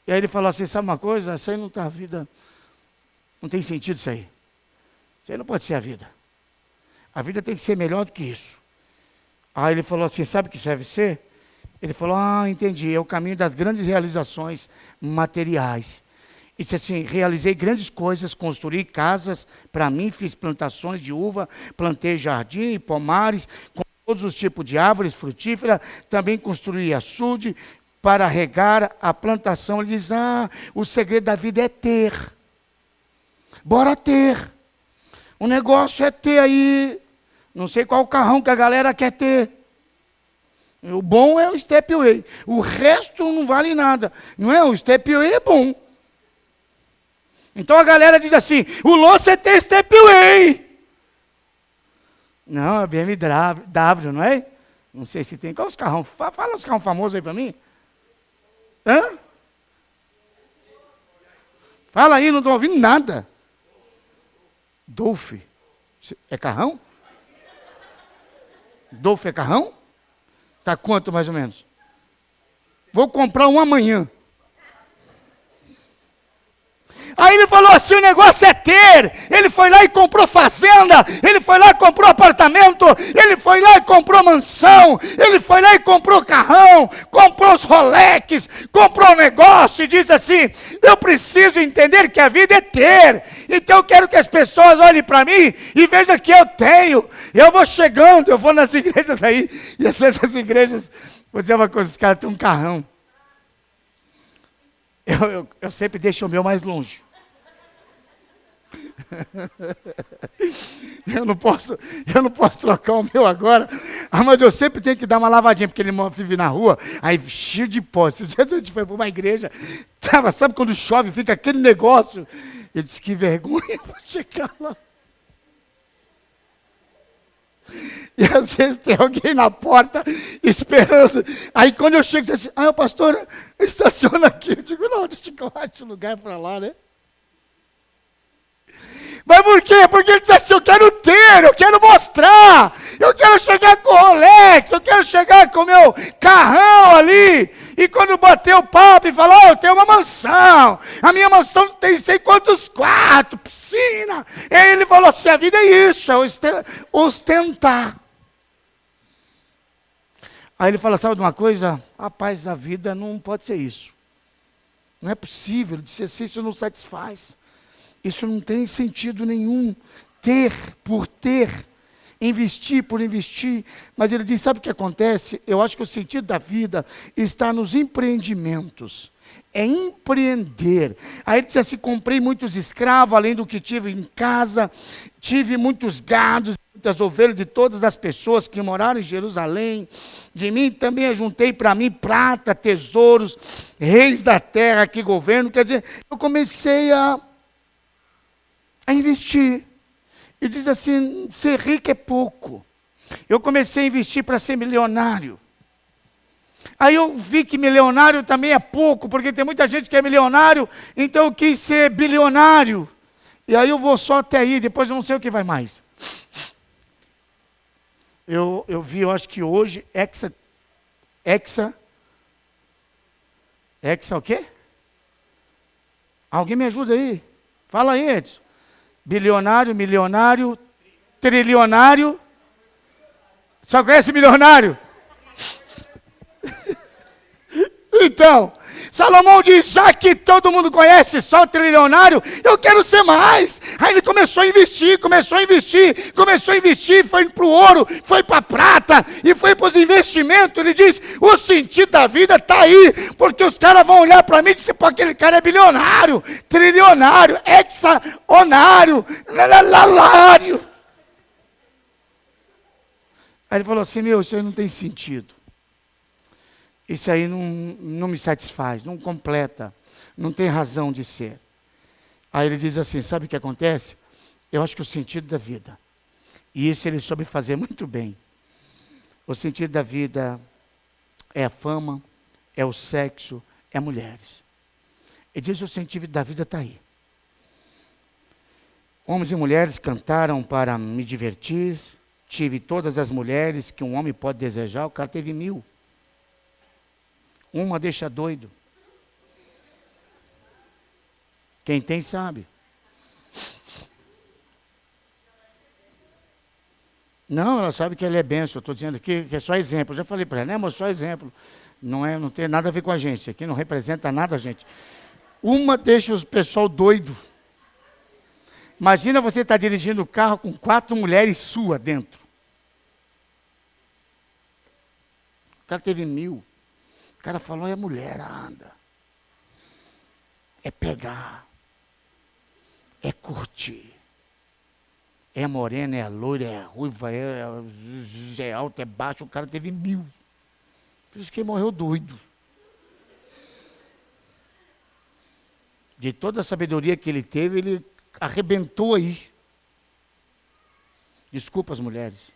E aí ele falou assim, sabe uma coisa, isso aí não está a vida, não tem sentido isso aí. Isso aí não pode ser a vida. A vida tem que ser melhor do que isso. Aí ele falou assim, sabe o que isso deve ser? Ele falou, entendi, é o caminho das grandes realizações materiais. E disse assim, realizei grandes coisas, construí casas para mim, fiz plantações de uva, plantei jardim, pomares, com todos os tipos de árvores frutíferas, também construí açude para regar a plantação. Ele diz, o segredo da vida é ter. Bora ter. O negócio é ter aí. Não sei qual carrão que a galera quer ter. O bom é o Stepway. O resto não vale nada. Não é? O Stepway é bom. Então a galera diz assim, o louco é ter Stepway. Não, é BMW, não é? Não sei se tem. Qual os carrão? Fala os carrão famosos aí para mim. Hã? Fala aí, não estou ouvindo nada. Dolph. É carrão? Dolph é carrão? Tá quanto mais ou menos? Vou comprar um amanhã. Aí ele falou assim, o negócio é ter. Ele foi lá e comprou fazenda, ele foi lá e comprou apartamento, ele foi lá e comprou mansão, ele foi lá e comprou carrão, comprou os Rolex, comprou um negócio e diz assim, eu preciso entender que a vida é ter. Então eu quero que as pessoas olhem para mim e vejam que eu tenho. Eu vou chegando, eu vou nas igrejas aí, e essas igrejas, vou dizer uma coisa, os caras têm um carrão. Eu sempre deixo o meu mais longe. Eu não posso trocar o meu agora, mas eu sempre tenho que dar uma lavadinha, porque ele vive na rua, aí cheio de pó. Se a gente foi para uma igreja, sabe quando chove, fica aquele negócio. Eu disse, que vergonha, vou chegar lá. E às vezes tem alguém na porta esperando. Aí quando eu chego, diz assim, pastor, estaciona aqui. Eu digo, não, deixa que eu acho lugar para lá, né? Mas por quê? Porque ele diz assim, eu quero ter, eu quero mostrar, eu quero chegar com o Rolex, eu quero chegar com o meu carrão ali. E quando bater o papo e falar, eu tenho uma mansão, a minha mansão tem sei quantos quartos, piscina. E aí ele falou assim, a vida é isso, é ostentar. Aí ele fala, sabe de uma coisa? Rapaz, a vida não pode ser isso. Não é possível, ele disse assim, isso não satisfaz. Isso não tem sentido nenhum. Ter por ter, investir por investir. Mas ele diz, sabe o que acontece? Eu acho que o sentido da vida está nos empreendimentos. É empreender. Aí ele disse assim, comprei muitos escravos, além do que tive em casa, tive muitos gados, muitas ovelhas de todas as pessoas que moraram em Jerusalém. De mim também ajuntei para mim prata, tesouros, reis da terra que governam. Quer dizer, eu comecei a investir. E diz assim, ser rico é pouco. Eu comecei a investir para ser milionário. Aí eu vi que milionário também é pouco, porque tem muita gente que é milionário, então eu quis ser bilionário. E aí eu vou só até aí, depois eu não sei o que vai mais. Eu vi, eu acho que hoje, Hexa o quê? Alguém me ajuda aí? Fala aí, Edson. Bilionário, milionário, trilionário. Só conhece milionário? Então, Salomão diz, já que todo mundo conhece só o trilionário, eu quero ser mais. Aí ele começou a investir, foi para o ouro, foi para a prata, e foi para os investimentos. Ele diz, o sentido da vida está aí, porque os caras vão olhar para mim e dizer, pô, aquele cara é bilionário, trilionário, hexaonário, lalário. Aí ele falou assim, isso aí não tem sentido. Isso aí não me satisfaz, não completa, não tem razão de ser. Aí ele diz assim, sabe o que acontece? Eu acho que o sentido da vida, e isso ele soube fazer muito bem. O sentido da vida é a fama, é o sexo, é mulheres. Ele diz o sentido da vida está aí. Homens e mulheres cantaram para me divertir, tive todas as mulheres que um homem pode desejar, o cara teve 1000. Uma deixa doido. Quem tem sabe. Não, ela sabe que ele é benção. Eu estou dizendo aqui que é só exemplo. Eu já falei para ela, né, mas só exemplo. Não tem nada a ver com a gente. Isso aqui não representa nada a gente. Uma deixa o pessoal doido. Imagina você estar dirigindo o carro com 4 mulheres suas dentro. O cara teve 1000. O cara falou, é mulher, anda. É pegar. É curtir. É morena, é loira, é ruiva, é alto, é baixo. O cara teve 1000. Por isso que ele morreu doido. De toda a sabedoria que ele teve, ele arrebentou aí. Desculpa as mulheres.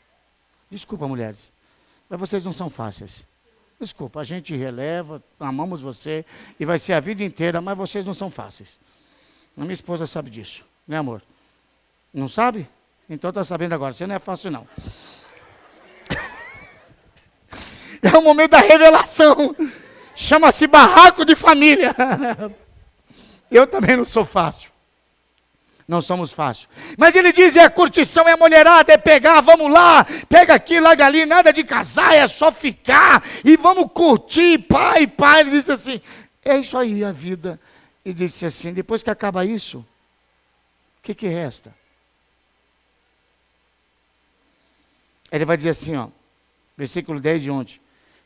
Desculpa, mulheres. Mas vocês não são fáceis. Desculpa, a gente releva, amamos você, e vai ser a vida inteira, mas vocês não são fáceis. A minha esposa sabe disso, né, amor? Não sabe? Então está sabendo agora, você não é fácil não. É o momento da revelação. Chama-se barraco de família. Eu também não sou fácil. Não somos fáceis. Mas ele diz, a curtição, é a mulherada, é pegar, vamos lá, pega aqui, larga ali, nada de casar, é só ficar, e vamos curtir, pai. Ele disse assim, é isso aí a vida. E disse assim, depois que acaba isso, o que resta? Ele vai dizer assim, versículo 10 de ontem,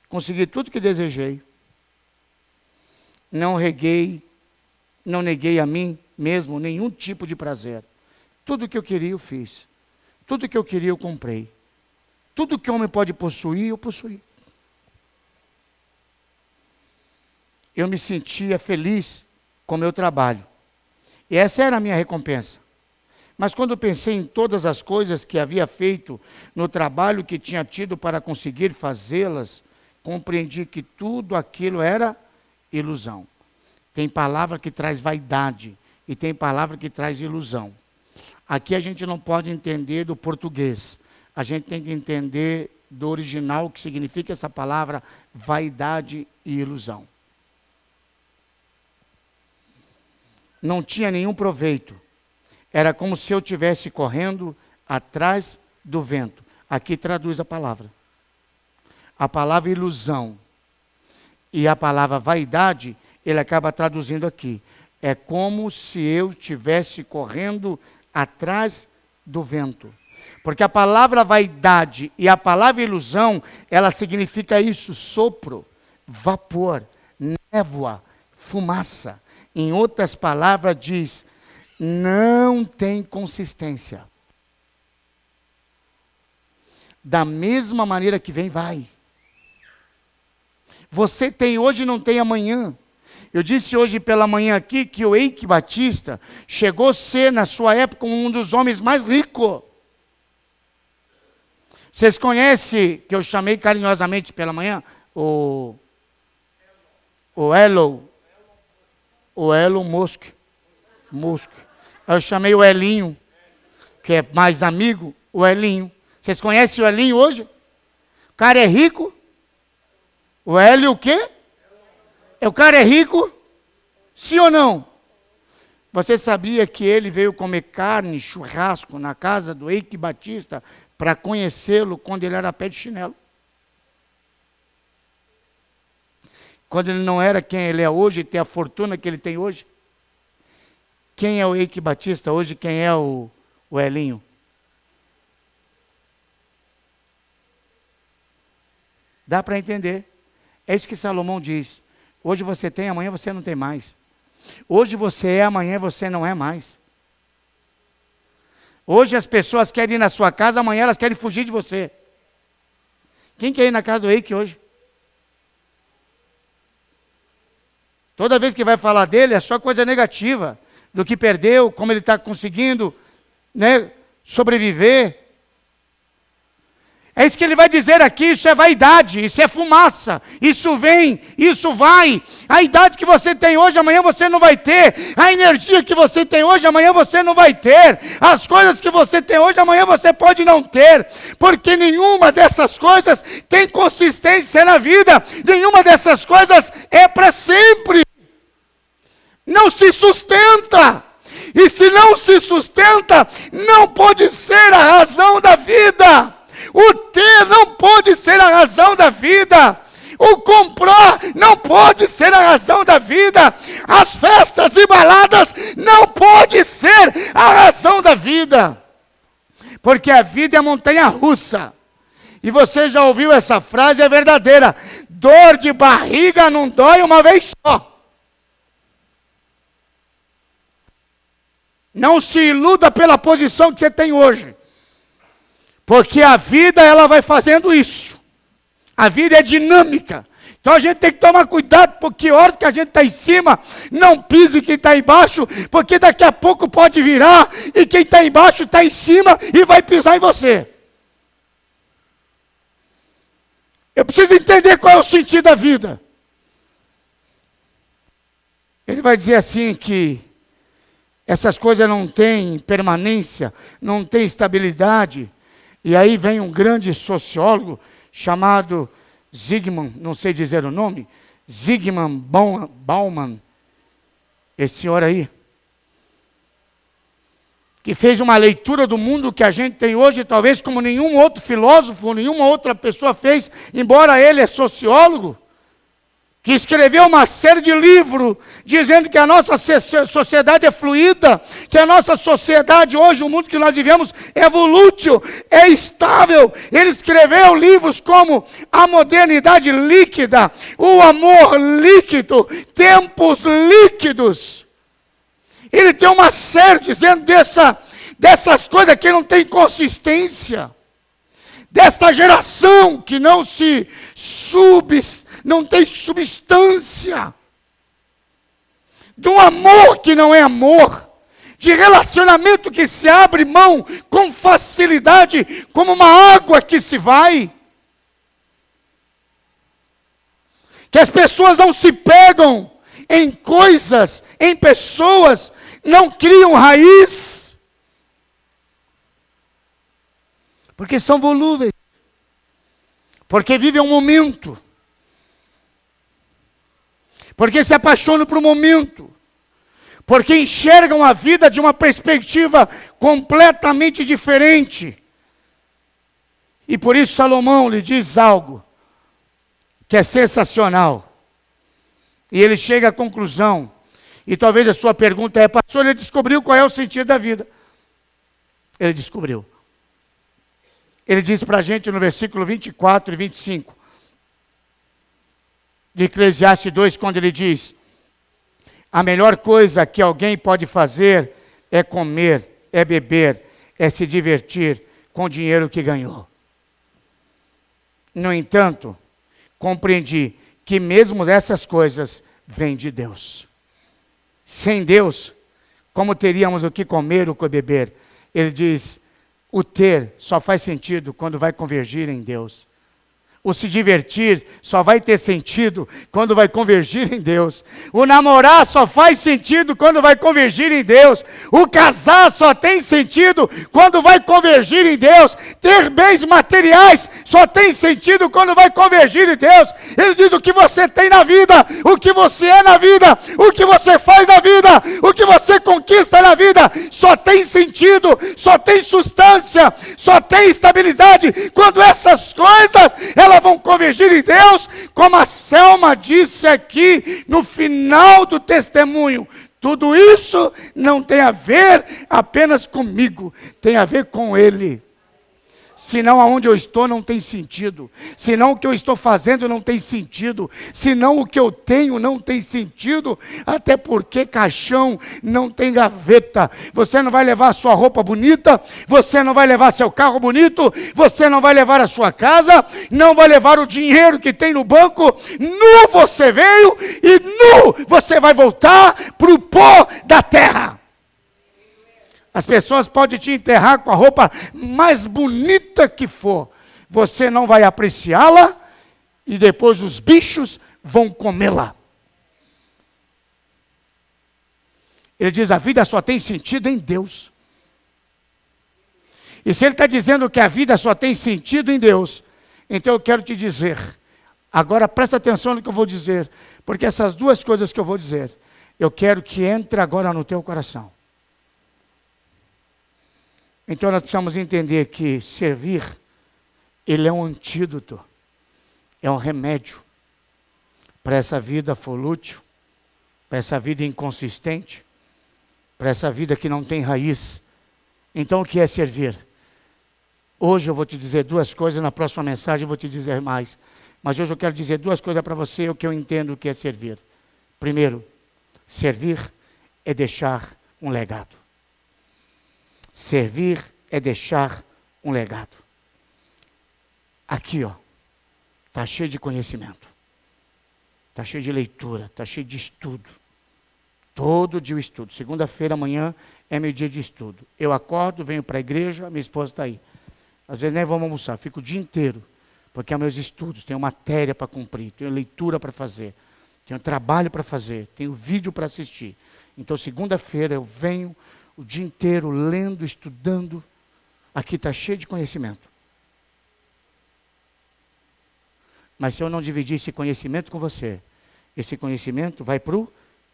consegui tudo que desejei, não neguei a mim mesmo nenhum tipo de prazer. Tudo que eu queria eu fiz. Tudo que eu queria eu comprei. Tudo que o homem pode possuir, eu possuí. Eu me sentia feliz com o meu trabalho. E essa era a minha recompensa. Mas quando eu pensei em todas as coisas que havia feito no trabalho que tinha tido para conseguir fazê-las, compreendi que tudo aquilo era ilusão. Tem palavra que traz vaidade e tem palavra que traz ilusão. Aqui a gente não pode entender do português. A gente tem que entender do original o que significa essa palavra vaidade e ilusão. Não tinha nenhum proveito. Era como se eu estivesse correndo atrás do vento. Aqui traduz a palavra. A palavra ilusão e a palavra vaidade, ele acaba traduzindo aqui. É como se eu estivesse correndo atrás do vento. Porque a palavra vaidade e a palavra ilusão, ela significa isso, sopro, vapor, névoa, fumaça. Em outras palavras diz, não tem consistência. Da mesma maneira que vem, vai. Você tem hoje e não tem amanhã. Eu disse hoje pela manhã aqui que o Eike Batista chegou a ser, na sua época, um dos homens mais ricos. Vocês conhecem, que eu chamei carinhosamente pela manhã, o Elon Musk. Eu chamei o Elinho, que é mais amigo, o Elinho. Vocês conhecem o Elinho hoje? O cara é rico. O Hélio o quê? O cara é rico? Sim ou não? Você sabia que ele veio comer carne, churrasco, na casa do Eike Batista, para conhecê-lo quando ele era pé de chinelo? quando ele não era quem ele é hoje e tem a fortuna que ele tem hoje? Quem é o Eike Batista hoje? Quem é o Elinho? Dá para entender. É isso que Salomão diz. Hoje você tem, amanhã você não tem mais. Hoje você é, amanhã você não é mais. Hoje as pessoas querem ir na sua casa, amanhã elas querem fugir de você. Quem quer ir na casa do Eike hoje? Toda vez que vai falar dele é só coisa negativa. Do que perdeu, como ele está conseguindo, né, sobreviver. É isso que ele vai dizer aqui, isso é vaidade, isso é fumaça, isso vem, isso vai. A idade que você tem hoje, amanhã você não vai ter. A energia que você tem hoje, amanhã você não vai ter. As coisas que você tem hoje, amanhã você pode não ter. Porque nenhuma dessas coisas tem consistência na vida. Nenhuma dessas coisas é para sempre. Não se sustenta. E se não se sustenta, não pode ser a razão da vida. O ter não pode ser a razão da vida. O comprar não pode ser a razão da vida. As festas e baladas não pode ser a razão da vida. Porque a vida é montanha russa. E você já ouviu essa frase, é verdadeira. Dor de barriga não dói uma vez só. Não se iluda pela posição que você tem hoje. Porque a vida, ela vai fazendo isso. A vida é dinâmica. Então a gente tem que tomar cuidado, porque a hora que a gente está em cima, não pise quem está embaixo, porque daqui a pouco pode virar, e quem está embaixo está em cima e vai pisar em você. Eu preciso entender qual é o sentido da vida. Ele vai dizer assim que essas coisas não têm permanência, não têm estabilidade. E aí vem um grande sociólogo chamado Zygmunt, não sei dizer o nome, Zygmunt Bauman, esse senhor aí, que fez uma leitura do mundo que a gente tem hoje, talvez como nenhum outro filósofo, nenhuma outra pessoa fez, embora ele é sociólogo, que escreveu uma série de livros dizendo que a nossa sociedade é fluida, que a nossa sociedade hoje, o mundo que nós vivemos, é volútil, é estável. Ele escreveu livros como A Modernidade Líquida, O Amor Líquido, Tempos Líquidos. Ele tem uma série dizendo dessas coisas que não tem consistência, dessa geração que não tem substância, de um amor que não é amor, de relacionamento que se abre mão com facilidade, como uma água que se vai, que as pessoas não se pegam em coisas, em pessoas, não criam raiz, porque são volúveis, porque vivem um momento, porque se apaixonam por um momento, porque enxergam a vida de uma perspectiva completamente diferente. E por isso Salomão lhe diz algo que é sensacional. E ele chega à conclusão, e talvez a sua pergunta é: pastor, ele descobriu qual é o sentido da vida? Ele descobriu. Ele diz para a gente no versículo 24 e 25, de Eclesiastes 2, quando ele diz: a melhor coisa que alguém pode fazer é comer, é beber, é se divertir com o dinheiro que ganhou. No entanto, compreendi que mesmo essas coisas vêm de Deus. Sem Deus, como teríamos o que comer, o que beber? Ele diz: o ter só faz sentido quando vai convergir em Deus. O se divertir só vai ter sentido quando vai convergir em Deus. O namorar só faz sentido quando vai convergir em Deus. O casar só tem sentido quando vai convergir em Deus. Ter bens materiais só tem sentido quando vai convergir em Deus. Ele diz: o que você tem na vida, o que você é na vida, o que você faz na vida, o que você conquista na vida, só tem sentido, só tem substância, só tem estabilidade quando essas coisas, elas elas vão convergir em Deus, como a Selma disse aqui no final do testemunho. Tudo isso não tem a ver apenas comigo, tem a ver com Ele. Senão aonde eu estou não tem sentido. Senão o que eu estou fazendo não tem sentido. Senão o que eu tenho não tem sentido. Até porque caixão não tem gaveta. Você não vai levar a sua roupa bonita. Você não vai levar seu carro bonito. Você não vai levar a sua casa. Não vai levar o dinheiro que tem no banco. Nu você veio e nu você vai voltar para o pó da terra. As pessoas podem te enterrar com a roupa mais bonita que for. Você não vai apreciá-la e depois os bichos vão comê-la. Ele diz, a vida só tem sentido em Deus. E se ele está dizendo que a vida só tem sentido em Deus, então eu quero te dizer, agora presta atenção no que eu vou dizer, porque essas duas coisas que eu vou dizer, eu quero que entre agora no teu coração. Então nós precisamos entender que servir, ele é um antídoto, é um remédio para essa vida volútil, para essa vida inconsistente, para essa vida que não tem raiz. Então o que é servir? Hoje eu vou te dizer duas coisas, na próxima mensagem eu vou te dizer mais. Mas hoje eu quero dizer duas coisas para você, o que eu entendo que é servir. Primeiro, servir é deixar um legado. Servir é deixar um legado. Aqui, ó, está cheio de conhecimento, está cheio de leitura, está cheio de estudo. Todo dia eu estudo. Segunda-feira, amanhã, é meu dia de estudo. Eu acordo, venho para a igreja, minha esposa está aí. Às vezes nem vamos almoçar, fico o dia inteiro, porque é meus estudos, tenho matéria para cumprir, tenho leitura para fazer, tenho trabalho para fazer, tenho vídeo para assistir. Então, segunda-feira eu venho o dia inteiro lendo, estudando. Aqui está cheio de conhecimento. Mas se eu não dividir esse conhecimento com você, esse conhecimento vai para o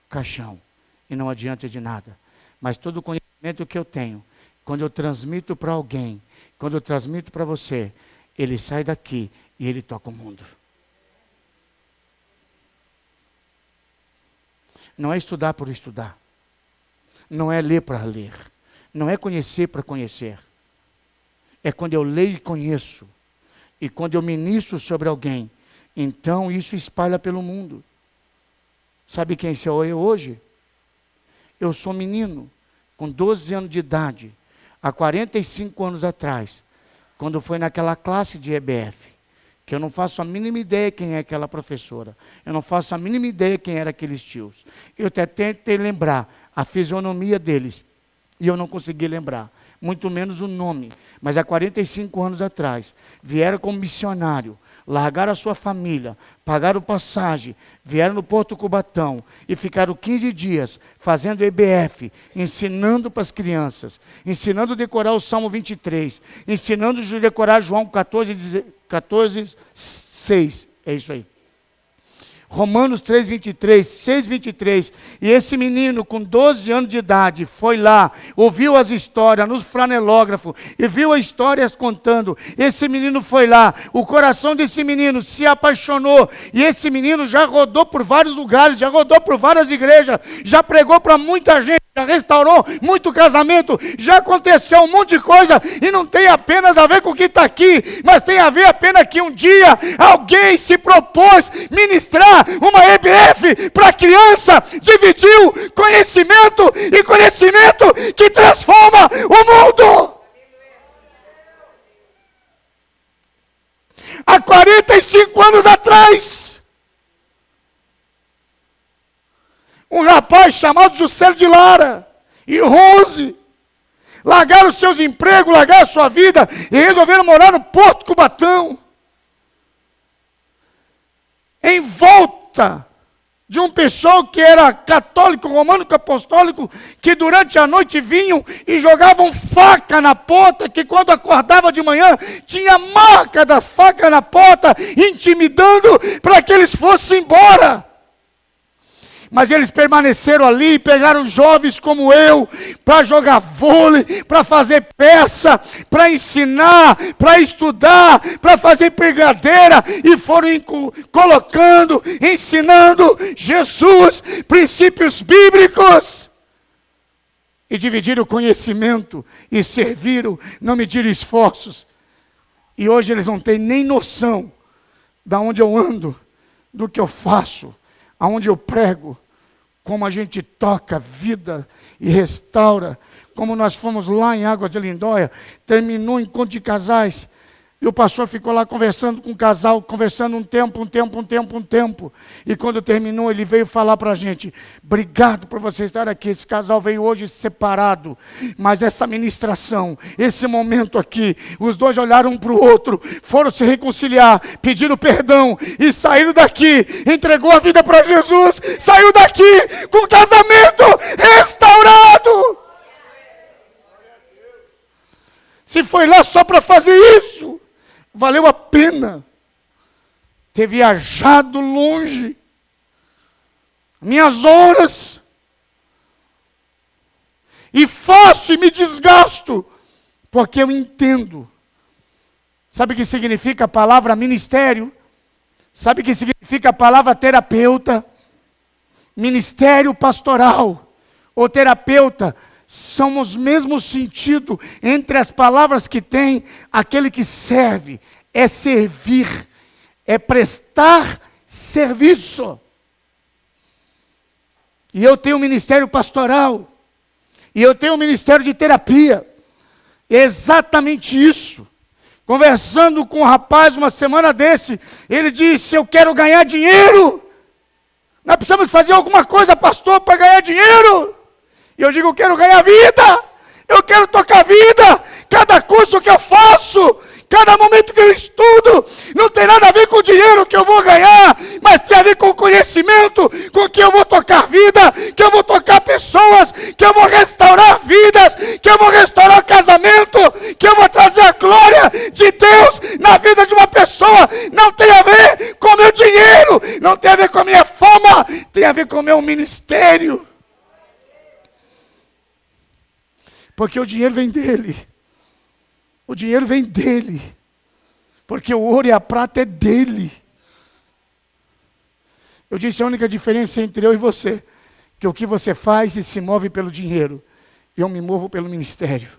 caixão e não adianta de nada. Mas todo o conhecimento que eu tenho, quando eu transmito para alguém, quando eu transmito para você, ele sai daqui e ele toca o mundo. Não é estudar por estudar. Não é ler para ler. Não é conhecer para conhecer. É quando eu leio e conheço. E quando eu ministro sobre alguém. Então isso espalha pelo mundo. Sabe quem sou eu hoje? Eu sou menino, com 12 anos de idade. Há 45 anos atrás. Quando foi naquela classe de EBF. Que eu não faço a mínima ideia quem é aquela professora. Eu não faço a mínima ideia quem eram aqueles tios. Eu até tentei lembrar a fisionomia deles. E eu não consegui lembrar. Muito menos o nome. Mas há 45 anos atrás, vieram como missionário, largaram a sua família, pagaram passagem, vieram no Porto Cubatão e ficaram 15 dias fazendo EBF, ensinando para as crianças, ensinando a decorar o Salmo 23, ensinando a decorar João 14, 6. É isso aí. Romanos 3:23, 6:23, e esse menino com 12 anos de idade foi lá, ouviu as histórias nos flanelógrafos e viu as histórias contando. Esse menino foi lá, o coração desse menino se apaixonou e esse menino já rodou por vários lugares, já rodou por várias igrejas, já pregou para muita gente, já restaurou muito casamento, já aconteceu um monte de coisa e não tem apenas a ver com o que está aqui, mas tem a ver apenas que um dia alguém se propôs ministrar uma EBF para criança, dividiu conhecimento e conhecimento que transforma o mundo. Há 45 anos atrás, um rapaz chamado Juscelio de Lara e Rose largaram seus empregos, largaram sua vida e resolveram morar no Porto Cubatão. Em volta de um pessoal que era católico, românico, apostólico, que durante a noite vinham e jogavam faca na porta, que quando acordava de manhã, tinha marca das facas na porta, intimidando para que eles fossem embora. mas eles permaneceram ali, pegaram jovens como eu, para jogar vôlei, para fazer peça, para ensinar, para estudar, para fazer brigadeira, e foram colocando, ensinando Jesus, princípios bíblicos, e dividiram o conhecimento, e serviram, não mediram esforços, e hoje eles não têm nem noção de onde eu ando, do que eu faço, aonde eu prego, como a gente toca vida e restaura, como nós fomos lá em Águas de Lindóia, terminou o encontro de casais, e o pastor ficou lá conversando com o casal, conversando um tempo, e quando terminou ele veio falar para a gente, obrigado por você estar aqui, esse casal veio hoje separado, mas essa ministração, esse momento aqui, os dois olharam um para o outro, foram se reconciliar, pediram perdão, e saíram daqui, entregou a vida para Jesus, saiu daqui com o casamento restaurado. Se foi lá só para fazer isso, valeu a pena ter viajado longe, minhas horas, e faço e me desgasto, porque eu entendo. Sabe o que significa a palavra ministério? Sabe o que significa a palavra terapeuta? Ministério pastoral, ou terapeuta, são os mesmos sentidos entre as palavras que tem aquele que serve, é servir, é prestar serviço. E eu tenho um ministério pastoral, e eu tenho um ministério de terapia, é exatamente isso. Conversando com um rapaz uma semana desse, ele disse, eu quero ganhar dinheiro, nós precisamos fazer alguma coisa, pastor, para ganhar dinheiro. E eu digo, eu quero ganhar vida, eu quero tocar vida, cada curso que eu faço, cada momento que eu estudo, não tem nada a ver com o dinheiro que eu vou ganhar, mas tem a ver com o conhecimento, com que eu vou tocar vida, que eu vou tocar pessoas, que eu vou restaurar vidas, que eu vou restaurar casamento, que eu vou trazer a glória de Deus na vida de uma pessoa. Não tem a ver com o meu dinheiro, não tem a ver com a minha fama, tem a ver com o meu ministério. Porque o dinheiro vem dele. O dinheiro vem dele. Porque o ouro e a prata é dele. Eu disse a única diferença entre eu e você, que o que você faz e se move pelo dinheiro. Eu me movo pelo ministério.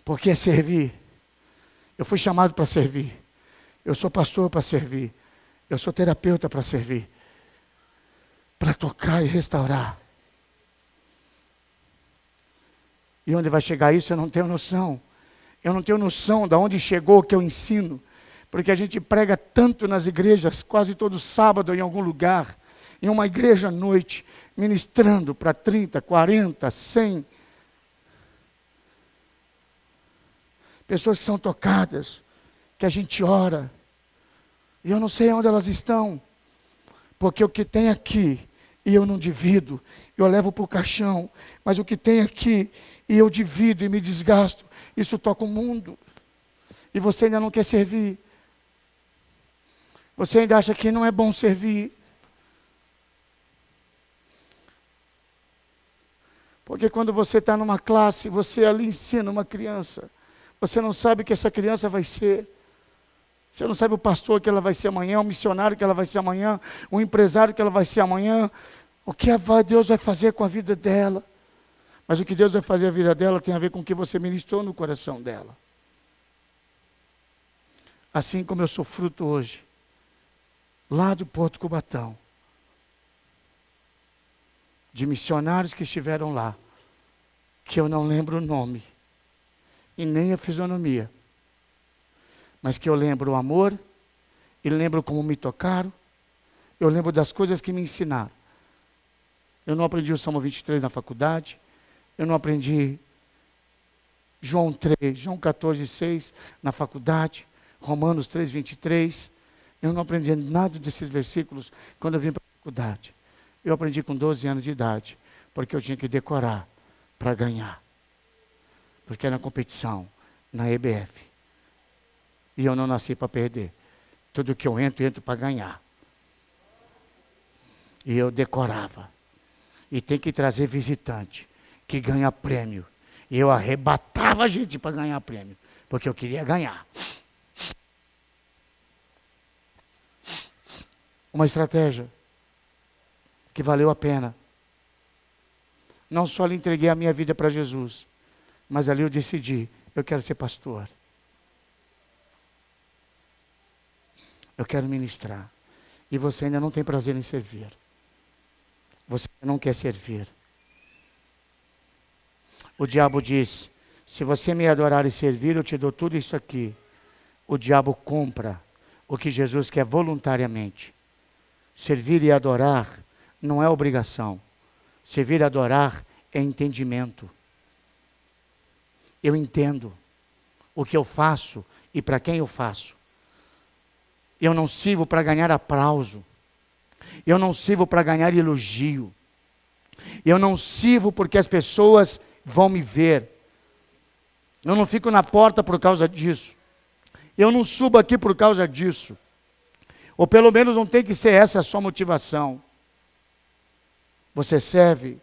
Porque é servir. Eu fui chamado para servir. Eu sou pastor para servir. Eu sou terapeuta para servir. Para tocar e restaurar. E onde vai chegar isso eu não tenho noção. Eu não tenho noção de onde chegou o que eu ensino. Porque a gente prega tanto nas igrejas, quase todo sábado em algum lugar. Em uma igreja à noite, ministrando para 30, 40, 100. Pessoas que são tocadas, que a gente ora. E eu não sei onde elas estão. Porque o que tem aqui, e eu não divido, eu levo para o caixão. Mas o que tem aqui, e eu divido e me desgasto, isso toca o mundo. E você ainda não quer servir. Você ainda acha que não é bom servir. Porque quando você está numa classe, você ali ensina uma criança. Você não sabe o que essa criança vai ser. Você não sabe o pastor que ela vai ser amanhã, o missionário que ela vai ser amanhã, o empresário que ela vai ser amanhã. O que Deus vai fazer com a vida dela. Mas o que Deus vai fazer na vida dela tem a ver com o que você ministrou no coração dela. Assim como eu sou fruto hoje, lá do Porto Cubatão, de missionários que estiveram lá, que eu não lembro o nome, e nem a fisionomia, mas que eu lembro o amor, e lembro como me tocaram, eu lembro das coisas que me ensinaram. Eu não aprendi o Salmo 23 na faculdade, eu não aprendi João 3, João 14, 6 na faculdade, Romanos 3, 23. Eu não aprendi nada desses versículos quando eu vim para a faculdade. Eu aprendi com 12 anos de idade, porque eu tinha que decorar para ganhar. Porque era competição na EBF. E eu não nasci para perder. Tudo que eu entro para ganhar. E eu decorava. E tem que trazer visitante, que ganha prêmio. E eu arrebatava a gente para ganhar prêmio, porque eu queria ganhar. Uma estratégia que valeu a pena. Não só lhe entreguei a minha vida para Jesus, mas ali eu decidi, eu quero ser pastor. Eu quero ministrar. E você ainda não tem prazer em servir. Você não quer servir. O diabo diz, se você me adorar e servir, eu te dou tudo isso aqui. O diabo compra o que Jesus quer voluntariamente. Servir e adorar não é obrigação. Servir e adorar é entendimento. Eu entendo o que eu faço e para quem eu faço. Eu não sirvo para ganhar aplauso. Eu não sirvo para ganhar elogio. Eu não sirvo porque as pessoas vão me ver. Eu não fico na porta por causa disso. Eu não subo aqui por causa disso. Ou pelo menos não tem que ser essa a sua motivação. Você serve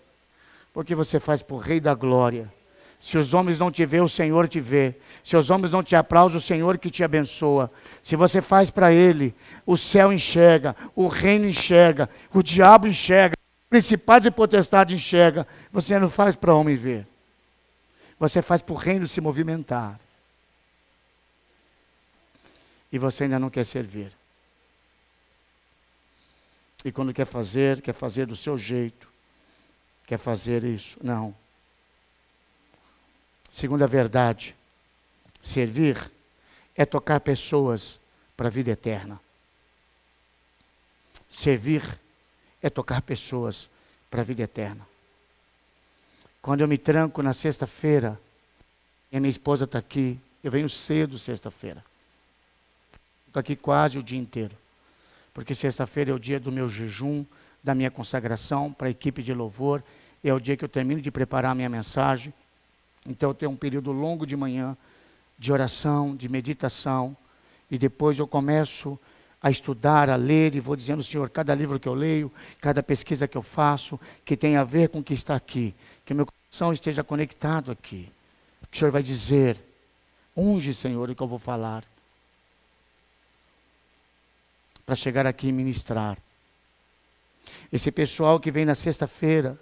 porque você faz por Rei da Glória. Se os homens não te veem, o Senhor te vê. Se os homens não te aplaudem, o Senhor que te abençoa. Se você faz para Ele, o céu enxerga, o reino enxerga, o diabo enxerga, principados e potestades enxerga. Você não faz para homem ver. Você faz para o reino se movimentar. E você ainda não quer servir. E quando quer fazer do seu jeito. Quer fazer isso. Não. Segunda verdade, servir é tocar pessoas para a vida eterna. Servir é tocar pessoas para a vida eterna. Quando eu me tranco na sexta-feira, e a minha esposa está aqui, eu venho cedo sexta-feira. Estou aqui quase o dia inteiro. Porque sexta-feira é o dia do meu jejum, da minha consagração para a equipe de louvor. É o dia que eu termino de preparar a minha mensagem. Então eu tenho um período longo de manhã, de oração, de meditação, e depois eu começo a estudar, a ler, e vou dizendo, Senhor, cada livro que eu leio, cada pesquisa que eu faço, que tem a ver com o que está aqui, que meu coração esteja conectado aqui. Que o Senhor vai dizer, unge, Senhor, o que eu vou falar, para chegar aqui e ministrar. Esse pessoal que vem na sexta-feira,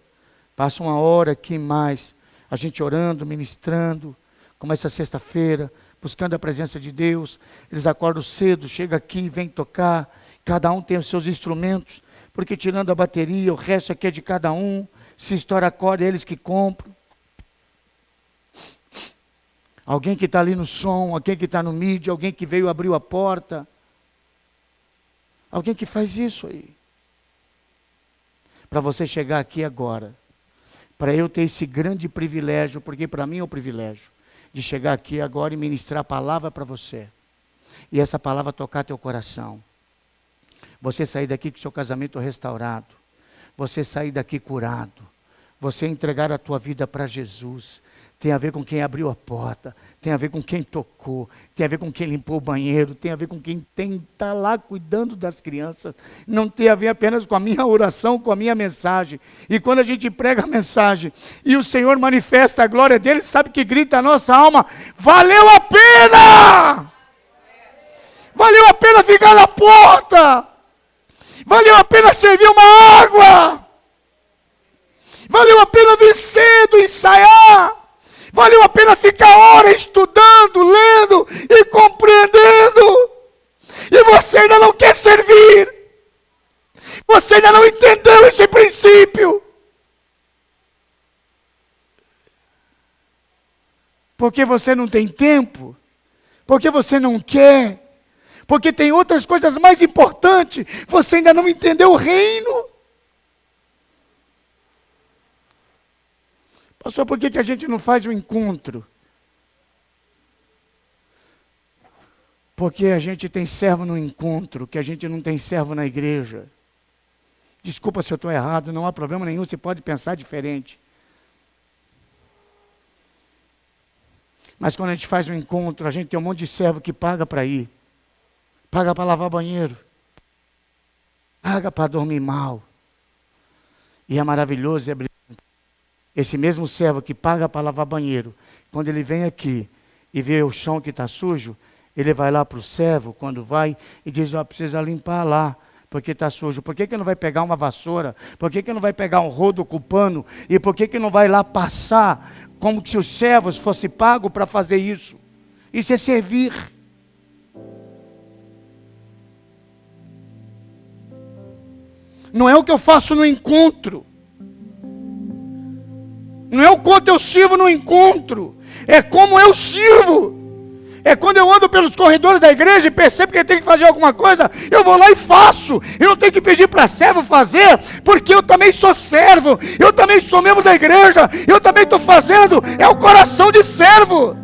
passa uma hora aqui mais, a gente orando, ministrando, como essa sexta-feira, buscando a presença de Deus. Eles acordam cedo, chegam aqui, vêm tocar. Cada um tem os seus instrumentos, porque tirando a bateria, o resto aqui é de cada um. Se estoura a corda, é eles que compram. Alguém que está ali no som, alguém que está no mídia, alguém que veio abriu a porta. Alguém que faz isso aí. Para você chegar aqui agora. Para eu ter esse grande privilégio, porque para mim é um privilégio, de chegar aqui agora e ministrar a palavra para você. E essa palavra tocar teu coração. Você sair daqui com seu casamento restaurado. Você sair daqui curado. Você entregar a tua vida para Jesus. Tem a ver com quem abriu a porta. Tem a ver com quem tocou. Tem a ver com quem limpou o banheiro. Tem a ver com quem está lá cuidando das crianças. Não tem a ver apenas com a minha oração, com a minha mensagem. E quando a gente prega a mensagem e o Senhor manifesta a glória dele, sabe que grita a nossa alma, valeu a pena! Valeu a pena ficar na porta! Valeu a pena servir uma água! Valeu a pena vir cedo, ensaiar! Valeu a pena ficar hora estudando, lendo e compreendendo. E você ainda não quer servir. Você ainda não entendeu esse princípio. Porque você não tem tempo. Porque você não quer. Porque tem outras coisas mais importantes. Você ainda não entendeu o reino. Pastor, por que a gente não faz um encontro? Porque a gente tem servo no encontro, que a gente não tem servo na igreja. Desculpa se eu estou errado, não há problema nenhum, você pode pensar diferente. Mas quando a gente faz um encontro, a gente tem um monte de servo que paga para ir. Paga para lavar banheiro. Paga para dormir mal. E é maravilhoso, é brilhante. Esse mesmo servo que paga para lavar banheiro, quando ele vem aqui e vê o chão que está sujo, ele vai lá para o servo, quando vai, e diz, precisa limpar lá, porque está sujo. Por que não vai pegar uma vassoura? Por que não vai pegar um rodo com pano? E por que não vai lá passar, como se os servos fossem pagos para fazer isso? Isso é servir. Não é o que eu faço no encontro. Não é o quanto eu sirvo no encontro. É como eu sirvo. É quando eu ando pelos corredores da igreja e percebo que tem que fazer alguma coisa, eu vou lá e faço. Eu não tenho que pedir para servo fazer, porque eu também sou servo. Eu também sou membro da igreja. Eu também estou fazendo. É o coração de servo.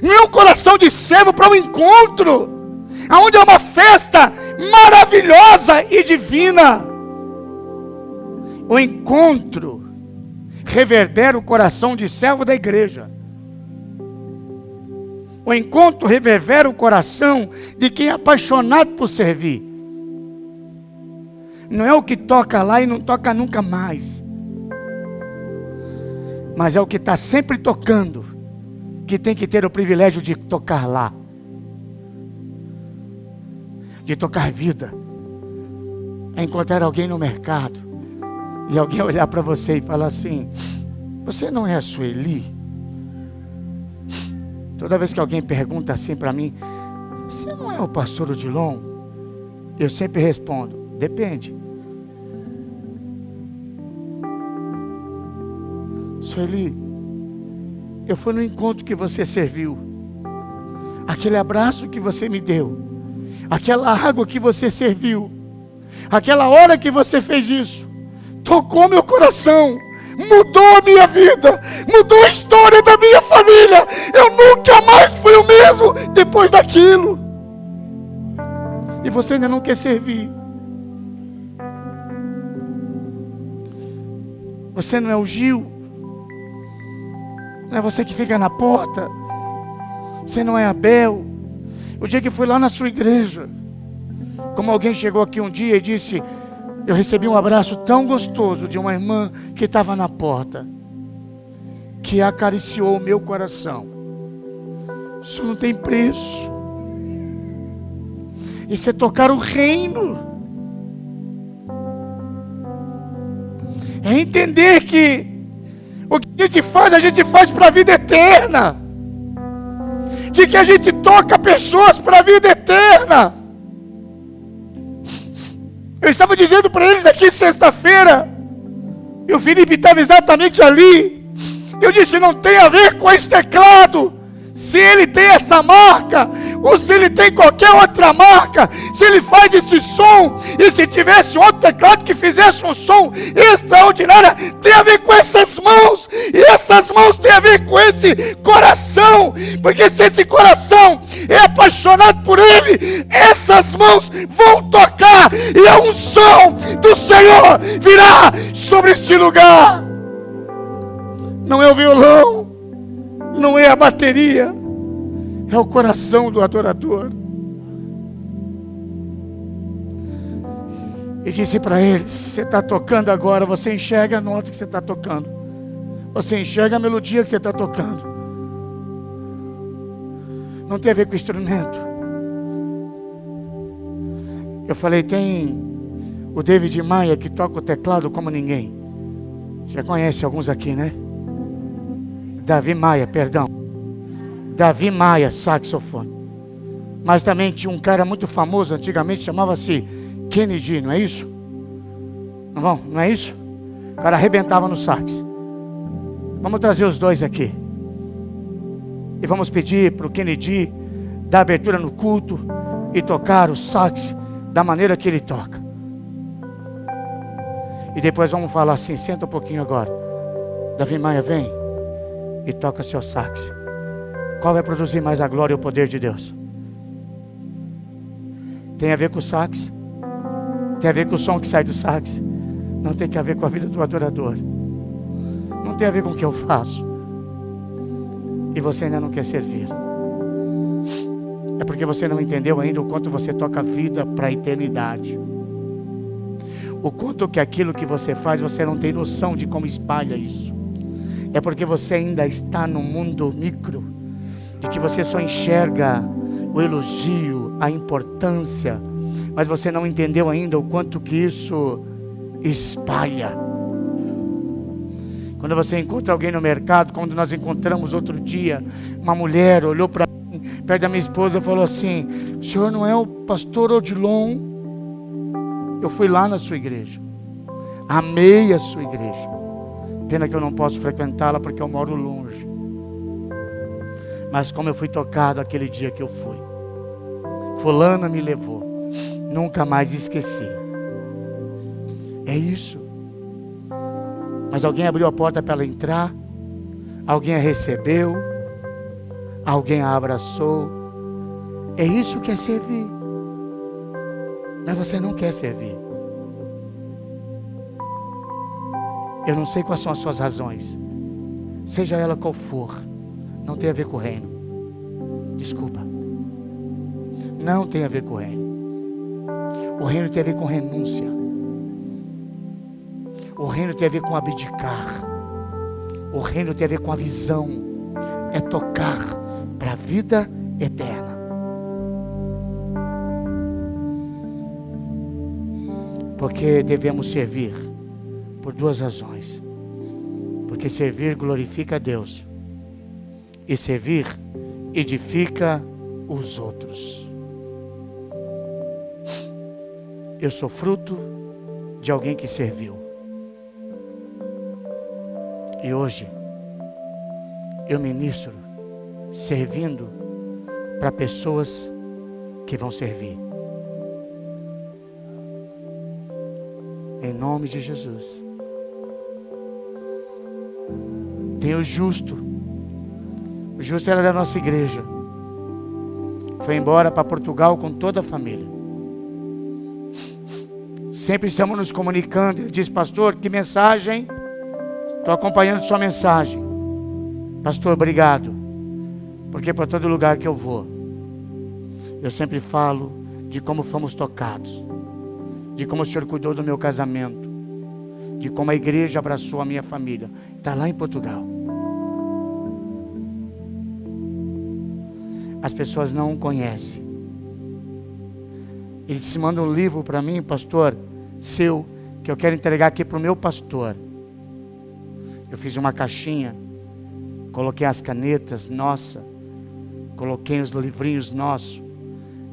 Não é um coração de servo para um encontro, onde é uma festa maravilhosa e divina. O encontro reverbera o coração de servo da igreja. O encontro reverbera o coração de quem é apaixonado por servir. Não é o que toca lá e não toca nunca mais, mas é o que está sempre tocando, que tem que ter o privilégio de tocar lá, de tocar vida. É encontrar alguém no mercado e alguém olhar para você e falar assim, você não é a Sueli? Toda vez que alguém pergunta assim para mim, você não é o pastor Odilon? Eu sempre respondo, depende. Sueli, eu fui no encontro que você serviu, aquele abraço que você me deu, aquela água que você serviu, aquela hora que você fez isso, tocou meu coração, mudou a minha vida, mudou a história da minha família. Eu nunca mais fui o mesmo depois daquilo. E você ainda não quer servir. Você não é o Gil. Não é você que fica na porta. Você não é Abel. O dia que fui lá na sua igreja, como alguém chegou aqui um dia e disse, eu recebi um abraço tão gostoso de uma irmã que estava na porta, que acariciou o meu coração. Isso não tem preço. Isso é tocar o reino. É entender que o que a gente faz para a vida eterna. De que a gente toca pessoas para a vida eterna. Eu estava dizendo para eles aqui sexta-feira, e o Felipe estava exatamente ali. Eu disse, não tem a ver com esse teclado, se ele tem essa marca, ou se ele tem qualquer outra marca, se ele faz esse som, e se tivesse outro teclado que fizesse um som extraordinário, tem a ver com essas mãos, e essas mãos tem a ver com esse coração, porque se esse coração é apaixonado por ele, essas mãos vão tocar, e a unção do Senhor virá sobre este lugar. Não é o violão, não é a bateria, é o coração do adorador. E disse para eles, você está tocando agora, você enxerga a nota que você está tocando, você enxerga a melodia que você está tocando. Não tem a ver com o instrumento. Eu falei, tem o David Maia que toca o teclado como ninguém. Você já conhece alguns aqui, né? Davi Maia, perdão. Davi Maia, saxofone. Mas também tinha um cara muito famoso antigamente, chamava-se Kennedy, não é isso? Não é isso? O cara arrebentava no sax. Vamos trazer os dois aqui. E vamos pedir para o Kennedy dar abertura no culto e tocar o sax da maneira que ele toca. E depois vamos falar assim, senta um pouquinho agora. Davi Maia, vem e toca seu sax. Qual vai produzir mais a glória e o poder de Deus? Tem a ver com o sax? Tem a ver com o som que sai do sax? Não tem a ver com a vida do adorador. Não tem a ver com o que eu faço. E você ainda não quer servir. É porque você não entendeu ainda o quanto você toca a vida para a eternidade. o quanto que aquilo que você faz, você não tem noção de como espalha isso. É porque você ainda está no mundo micro, de que você só enxerga o elogio, a importância, mas você não entendeu ainda o quanto que isso espalha. Quando você encontra alguém no mercado, quando nós encontramos outro dia, uma mulher olhou para mim, perto da minha esposa, e falou assim: o senhor não é o pastor Odilon? Eu fui lá na sua igreja, amei a sua igreja, pena que eu não posso frequentá-la porque eu moro longe, mas como eu fui tocado aquele dia que eu fui, fulana me levou, nunca mais esqueci. É isso. Mas alguém abriu a porta para ela entrar, alguém a recebeu, alguém a abraçou. É isso que é servir. Mas você não quer servir. Eu não sei quais são as suas razões, seja ela qual for, não tem a ver com o reino. Desculpa, não tem a ver com o reino. O reino tem a ver com renúncia. O reino tem a ver com abdicar. O reino tem a ver com a visão. É tocar para a vida eterna. Porque devemos servir por duas razões. Porque servir glorifica a Deus, e servir edifica os outros. Eu sou fruto de alguém que serviu. E hoje eu ministro servindo para pessoas que vão servir. Em nome de Jesus. Tem o justo. O justo era da nossa igreja. Foi embora para Portugal com toda a família. Sempre estamos nos comunicando. Ele diz: pastor, que mensagem? Estou acompanhando sua mensagem. Pastor, obrigado. Porque para todo lugar que eu vou, eu sempre falo de como fomos tocados, de como o Senhor cuidou do meu casamento, de como a igreja abraçou a minha família. Está lá em Portugal. As pessoas não o conhecem. Ele se manda um livro para mim, pastor, seu, que eu quero entregar aqui para o meu pastor. Eu fiz uma caixinha, coloquei as canetas nossas, coloquei os livrinhos nossos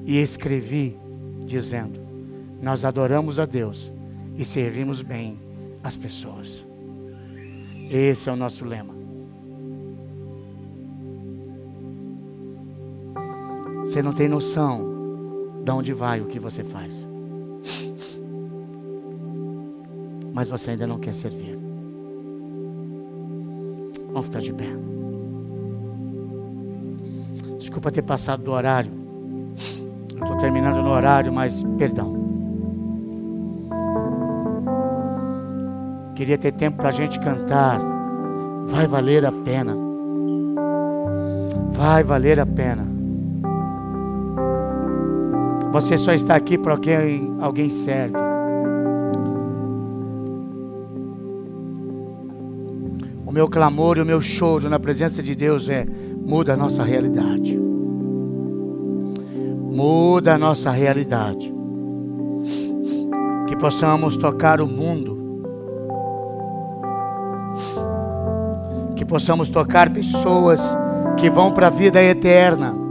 e escrevi dizendo: nós adoramos a Deus e servimos bem as pessoas. Esse é o nosso lema. Você não tem noção de onde vai o que você faz, mas você ainda não quer servir. Vamos ficar de pé. Desculpa ter passado do horário. Eu estou terminando no horário, mas perdão. Queria ter tempo para a gente cantar. Vai valer a pena. Vai valer a pena. Você só está aqui porque alguém serve. O meu clamor e o meu choro na presença de Deus é: muda a nossa realidade. Muda a nossa realidade. Que possamos tocar o mundo. Que possamos tocar pessoas que vão para a vida eterna.